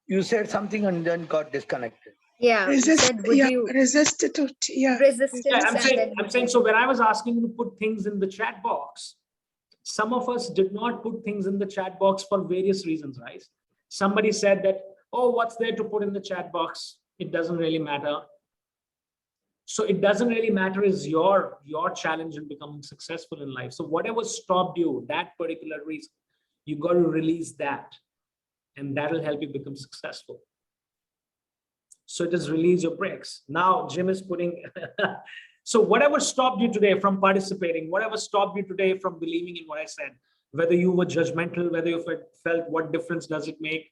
You said something and then got disconnected. Yeah, you said, would you resist it? Yeah. resistance? Yeah, and I'm saying, so when I was asking you to put things in the chat box, some of us did not put things in the chat box for various reasons, right? Somebody said that, oh, what's there to put in the chat box? It doesn't really matter. So it doesn't really matter is your challenge in becoming successful in life. So whatever stopped you, that particular reason, you got to release that, and that'll help you become successful. So it is release your brakes. Now Jim is putting, so whatever stopped you today from participating, whatever stopped you today from believing in what I said, whether you were judgmental, whether you felt what difference does it make?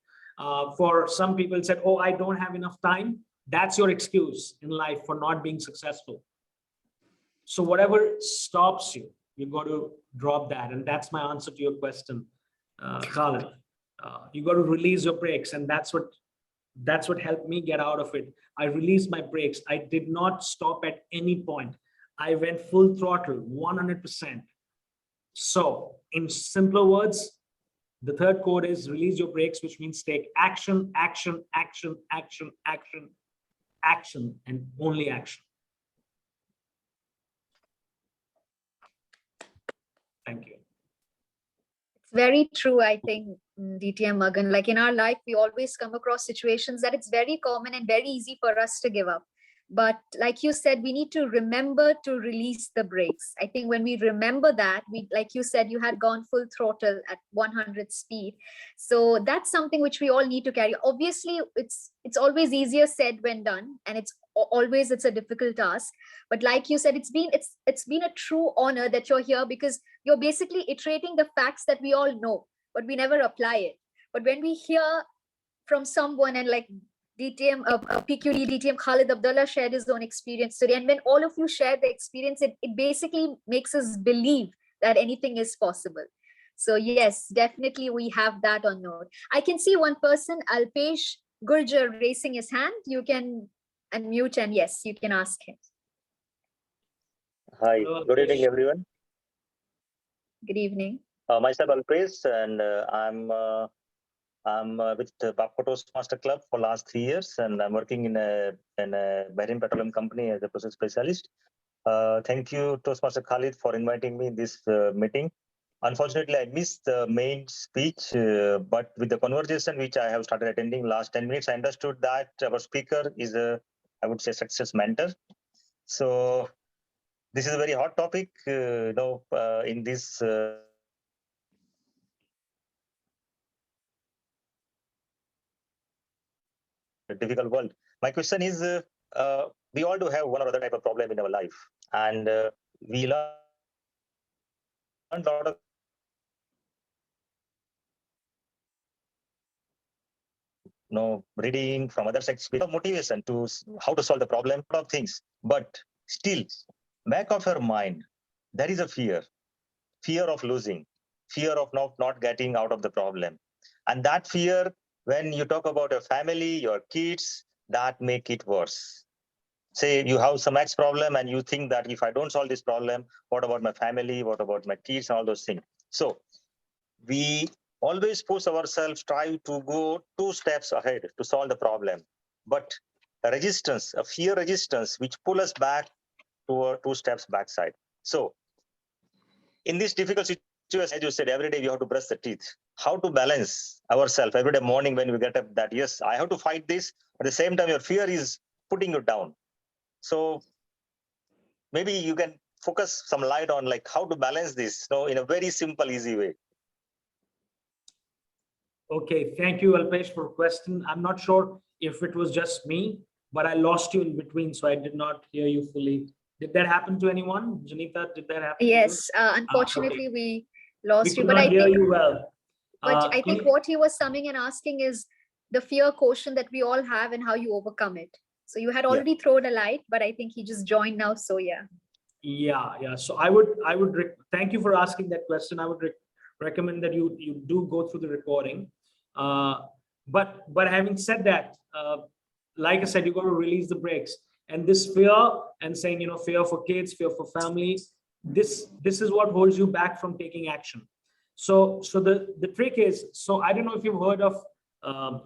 For some people said, oh, I don't have enough time. That's your excuse in life for not being successful. So whatever stops you, you got to drop that. And that's my answer to your question, Karla. You got to release your brakes, and that's what helped me get out of it. I released my brakes. I did not stop at any point. I went full throttle, 100%. So in simpler words, the third code is release your brakes, which means take action, action, action, action, action, action, and only action. Thank you. It's very true, I think, DTM Magan. Like in our life, we always come across situations that it's very common and very easy for us to give up. But like you said, we need to remember to release the brakes. I think when we remember that, like you said, you had gone full throttle at 100 speed. So that's something which we all need to carry. Obviously, it's always easier said when done, and it's a difficult task. But like you said, it's been a true honor that you're here, because you're basically iterating the facts that we all know, but we never apply it. But when we hear from someone, and like DTM, PQD DTM Khalid Abdullah shared his own experience today, and when all of you share the experience, it basically makes us believe that anything is possible. So yes, definitely we have that on note. I can see one person, Alpesh Gurjar, raising his hand. You can unmute, and yes, you can ask him. Hi, good evening, everyone. Good evening. Myself Alpesh, and I'm I'm with the Bapco Toastmaster Club for last 3 years, and I'm working in a Bahrain petroleum company as a process specialist. Thank you, Toastmaster Khalid, for inviting me in this meeting. Unfortunately, I missed the main speech, but with the conversation which I have started attending last 10 minutes, I understood that our speaker is a, I would say, success mentor. So this is a very hot topic, in this difficult world. My question is, we all do have one or other type of problem in our life, and we learn a lot of reading from other sects, motivation to how to solve the problem, lot of things. But still, back of your mind, there is a fear of losing, fear of not getting out of the problem. And that fear, when you talk about your family, your kids, that make it worse. Say you have some X problem and you think that if I don't solve this problem, what about my family? What about my kids and all those things? So we always push ourselves, try to go 2 steps ahead to solve the problem. But a resistance, a fear resistance, which pull us back to 2 steps backside. So in this difficult situation, as you said, every day we have to brush the teeth. How to balance ourselves every day morning when we get up that, yes, I have to fight this. At the same time, your fear is putting you down. So maybe you can focus some light on like how to balance this, in a very simple, easy way. Okay, thank you, Alpesh, for question. I'm not sure if it was just me, but I lost you in between, so I did not hear you fully. Did that happen to anyone? Janita, did that happen? Yes, unfortunately, okay. we lost We you, could but not I hear think, you well. but I think what he was summing and asking is the fear quotient that we all have and how you overcome it. So you had already thrown a light, but I think he just joined now. So yeah. Yeah. So I would thank you for asking that question. I would recommend that you do go through the recording. But having said that, like I said, you got to release the brakes. And this fear and saying, fear for kids, fear for family, this is what holds you back from taking action. So the trick is, so I don't know if you've heard of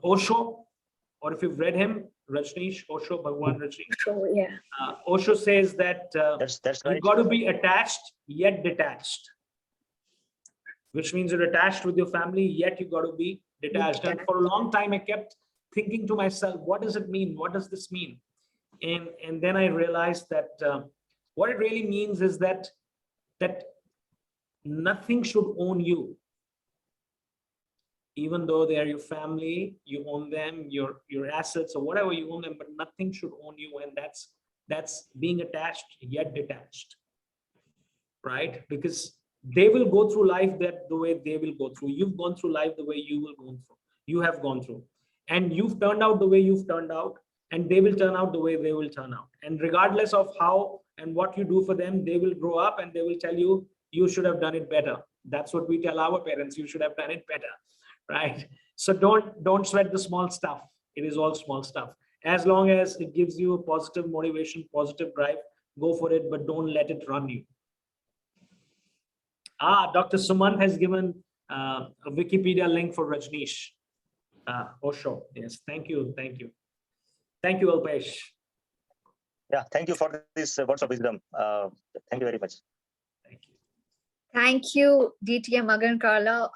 Osho, or if you've read him, Rajneesh, Osho, Bhagwan Rajneesh. So yeah. Osho says that That's right. you've got to be attached yet detached, which means you're attached with your family, yet you got to be detached. And for a long time, I kept thinking to myself, what does it mean? What does this mean? And then I realized that what it really means is that nothing should own you. Even though they are your family, you own them, your assets or whatever, you own them, but nothing should own you. And that's being attached yet detached, right? Because they will go through life the way they will go through. You've gone through life the way you will go through. You have gone through, and you've turned out the way you've turned out, and they will turn out the way they will turn out. And regardless of how and what you do for them, they will grow up and they will tell you, you should have done it better. That's what we tell our parents, you should have done it better, right? So don't sweat the small stuff. It is all small stuff. As long as it gives you a positive motivation, positive drive, go for it, but don't let it run you. Dr. Suman has given a Wikipedia link for Rajneesh. Osho. Yes, thank you. Thank you, Alpesh. Yeah, thank you for this words of wisdom. Thank you very much. Thank you. Thank you, DTAC, Magan, Karla.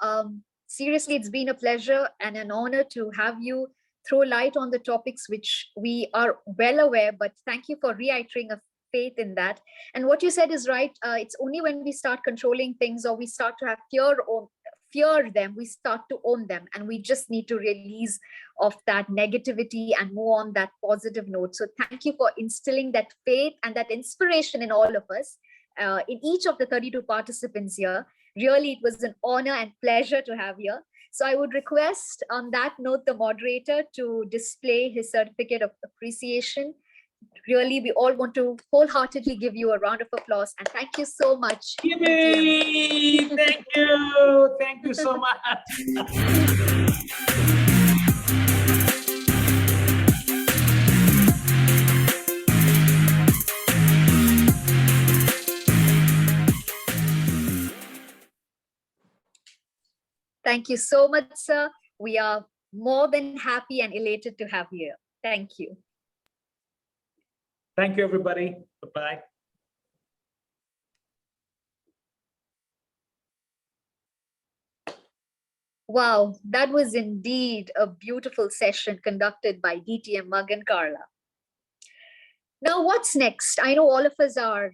Seriously, it's been a pleasure and an honor to have you throw light on the topics which we are well aware, but thank you for reiterating a faith in that. And what you said is right. It's only when we start controlling things or we start to have fear them, we start to own them, and we just need to release of that negativity and move on that positive note. So thank you for instilling that faith and that inspiration in all of us, in each of the 32 participants here. Really, it was an honor and pleasure to have you. So I would request on that note, the moderator to display his certificate of appreciation. Really, we all want to wholeheartedly give you a round of applause and thank you so much. Yippee! Thank you. Thank you so much. Thank you so much, sir. We are more than happy and elated to have you here. Thank you. Thank you, everybody. Bye-bye. Wow, that was indeed a beautiful session conducted by DTM Magan Karla. Now, what's next? I know all of us are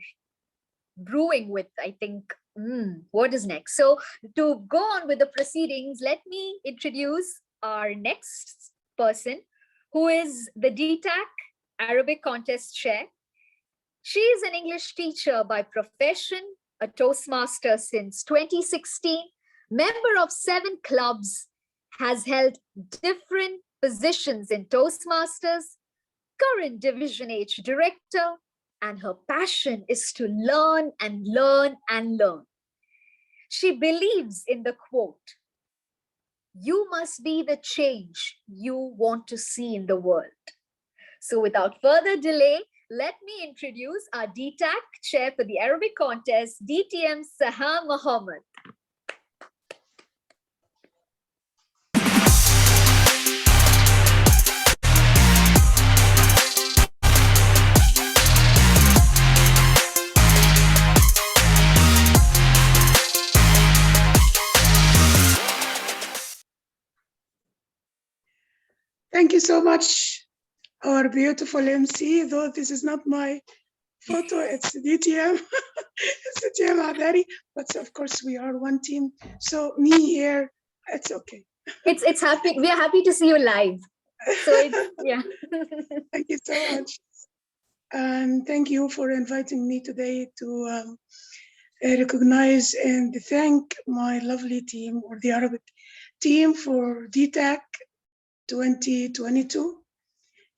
brewing with, I think, what is next? So to go on with the proceedings, let me introduce our next person, who is the DTAC Arabic Contest Chair. She is an English teacher by profession, a Toastmaster since 2016, member of 7 clubs, has held different positions in Toastmasters, current Division H director, and her passion is to learn and learn and learn. She believes in the quote, "You must be the change you want to see in the world." So without further delay, let me introduce our DTAC chair for the Arabic contest, DTM Saha Mohammed. Thank you so much, our beautiful MC, though this is not my photo, it's DTM, it's DTM Adari, but of course we are one team. So me here, it's okay. It's happy. We are happy to see you live. So it's, yeah. Thank you so much. And thank you for inviting me today to recognize and thank my lovely team, or the Arabic team, for DTAC 2022.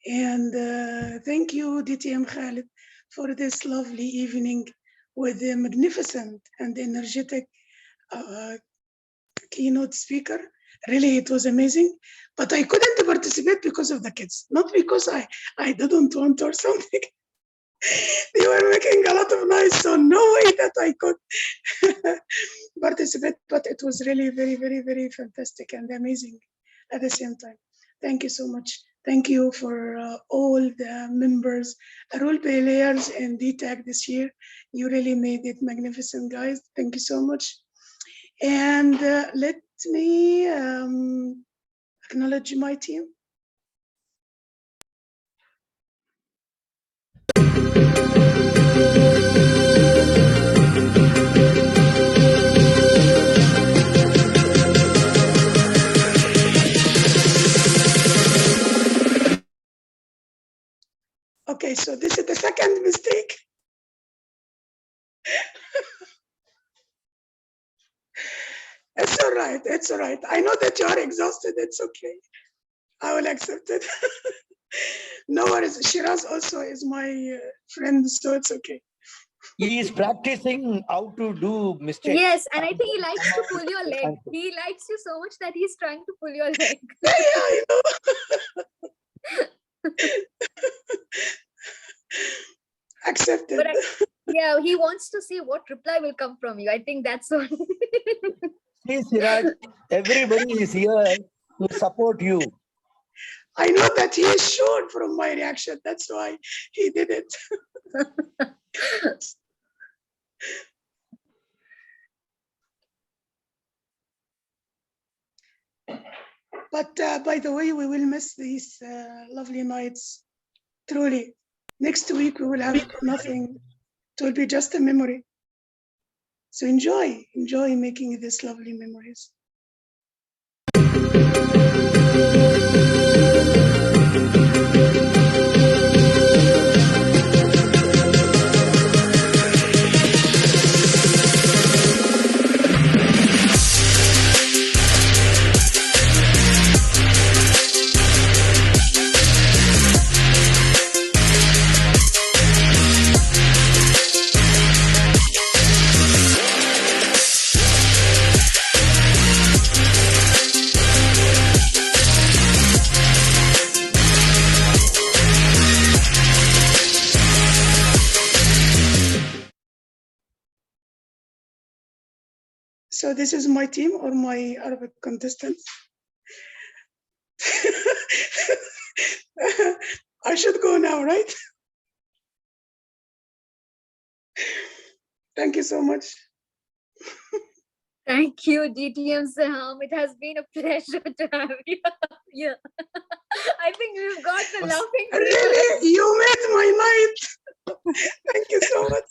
And thank you, DTM Khalid, for this lovely evening with the magnificent and energetic keynote speaker. Really, it was amazing, but I couldn't participate because of the kids, not because I didn't want or something. They were making a lot of noise, so no way that I could participate, but it was really very, very, very fantastic and amazing at the same time. Thank you so much. Thank you for all the members, role players in DTAC this year. You really made it magnificent, guys. Thank you so much. And let me acknowledge my team. Okay, so this is the second mistake. It's all right, it's all right. I know that you are exhausted, it's okay. I will accept it. No worries, Shiraz also is my friend, so it's okay. He is practicing how to do mistakes. Yes, and I think he likes to pull your leg. He likes you so much that he's trying to pull your leg. Yeah, I know. Accepted. But yeah, he wants to see what reply will come from you. I think that's all. See, Siraj, everybody is here to support you. I know that he is sure from my reaction. That's why he did it. But by the way, we will miss these lovely nights. Truly. Next week, we will have nothing. It will be just a memory. So enjoy making these lovely memories. So this is my team or my Arabic contestants. I should go now, right? Thank you so much. Thank you, DTM Saham. It has been a pleasure to have you. Yeah. I think we've got the laughing people. Really, you made my night. Thank you so much.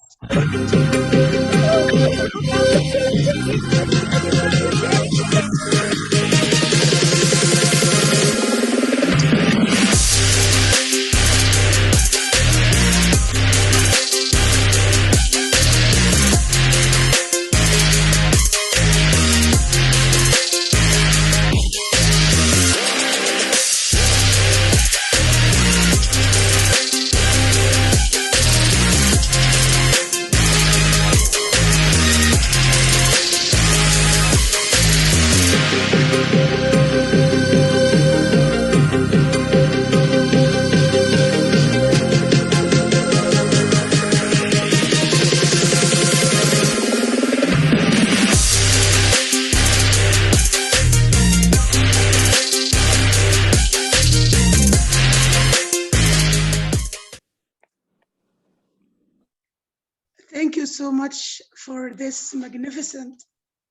Thank you so much for this magnificent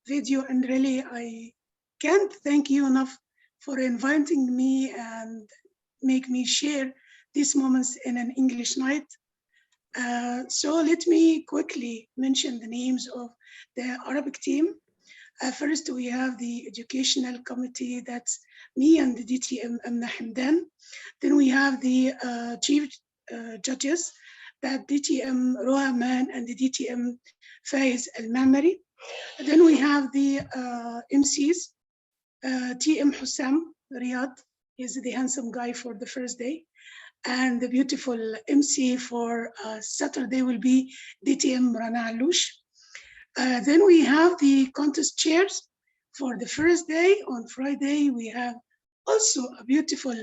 video, and really I can't thank you enough for inviting me and make me share these moments in an English night. So let me quickly mention the names of the Arabic team. First, we have the educational committee, that's me and the DTM Amna Hamdan. Then we have the chief judges, that DTM Rohaman and the DTM Faiz Al-Mamari. Then we have the MCs, TM Hussam Riyadh is the handsome guy for the first day. And the beautiful MC for Saturday will be DTM Rana Aloush. Then we have the contest chairs for the first day. On Friday, we have also a beautiful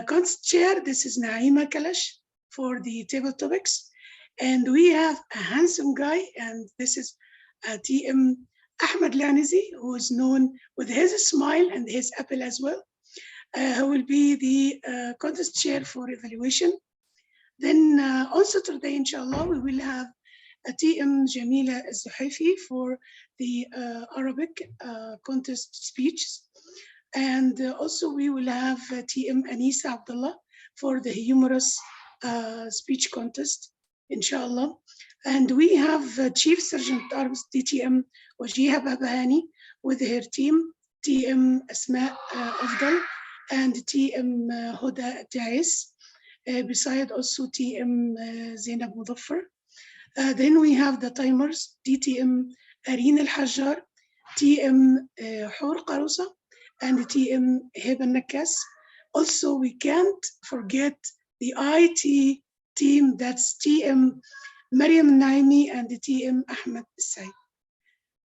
contest chair. This is Naima Kalash for the table topics. And we have a handsome guy, and this is TM Ahmed Lanizi, who is known with his smile and his apple as well, who will be the contest chair for evaluation. Then on Saturday, inshallah, we will have TM Jamila Zuhaifi for the Arabic contest speeches. And also we will have TM Anisa Abdullah for the humorous speech contest, inshallah. And we have Chief Sergeant Arms DTM Wajiha Babahani with her team, TM Asma Afdal and TM Huda Jais, beside also TM Zainab Mudaffar. Then we have the timers, DTM Areen Al-Hajjar, TM Hur Qarusa, and TM Heben Nakas. Also, we can't forget the IT team, that's TM Mariam Naimi and the TM Ahmed Said.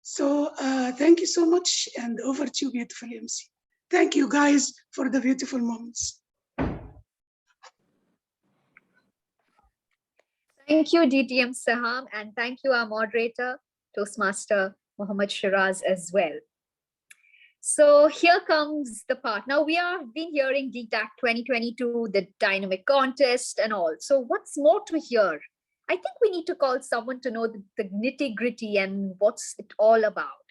So thank you so much, and over to you, beautiful MC. Thank you guys for the beautiful moments. Thank you, DTM Saham, and thank you, our moderator, Toastmaster Mohammed Shiraz as well. So here comes the part. Now we have been hearing DTAC 2022, the dynamic contest and all. So what's more to hear? I think we need to call someone to know the nitty-gritty and what's it all about.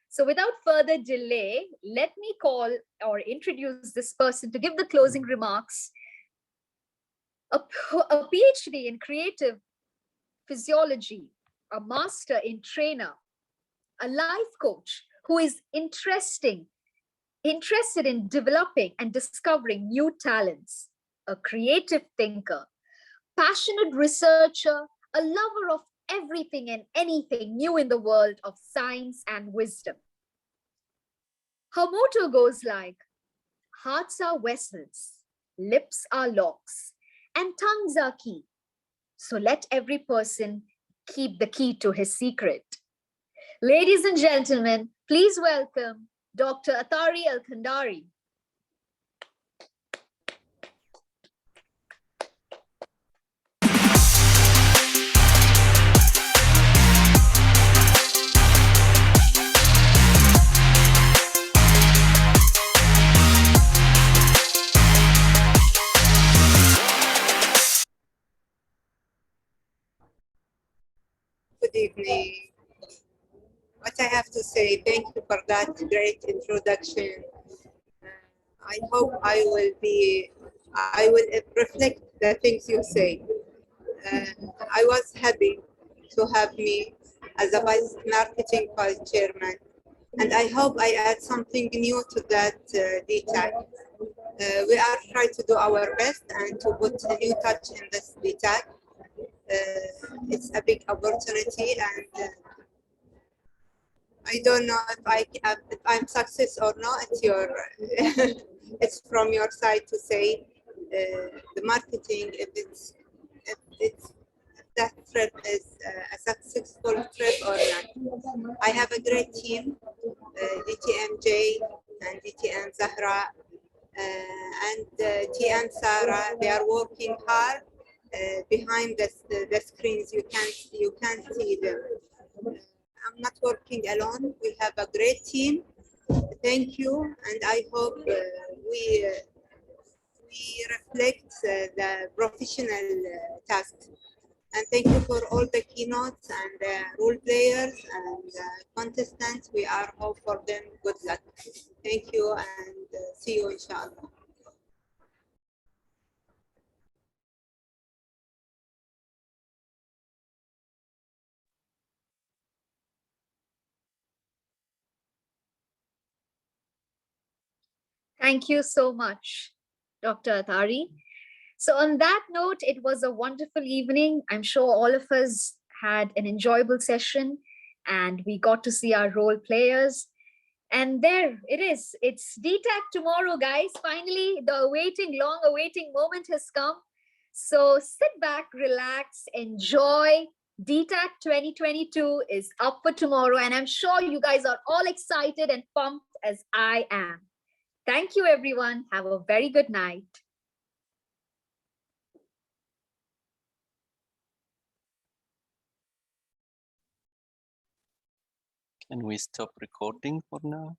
So without further delay, let me call or introduce this person to give the closing remarks. A PhD in creative physiology, a master in trainer, a life coach who is interested in developing and discovering new talents, a creative thinker, passionate researcher, a lover of everything and anything new in the world of science and wisdom. Her motto goes like, hearts are vessels, lips are locks, and tongues are key. So let every person keep the key to his secret. Ladies and gentlemen, please welcome Dr. Atari Al-Khandari. Good evening. What I have to say, thank you for that great introduction. I hope I will reflect the things you say. I was happy to have me as a vice marketing vice chairman, and I hope I add something new to that DTAC. We are trying to do our best and to put a new touch in this DTAC. It's a big opportunity, and I don't know if I'm success or not. It's from your side to say the marketing. If that trip is a successful trip or not. I have a great team, DTMJ and DTM Zahra and TN Sarah. They are working hard behind the screens. You can't see them. I'm not working alone. We have a great team. Thank you, and I hope we reflect the professional task. And thank you for all the keynotes and role players and contestants. We are hope for them good luck. Thank you, and see you inshallah. Thank you so much, Dr. Atari. So on that note, it was a wonderful evening. I'm sure all of us had an enjoyable session and we got to see our role players. And there it is. It's DTAC tomorrow, guys. Finally, the long awaiting moment has come. So sit back, relax, enjoy. DTAC 2022 is up for tomorrow. And I'm sure you guys are all excited and pumped as I am. Thank you, everyone. Have a very good night. Can we stop recording for now?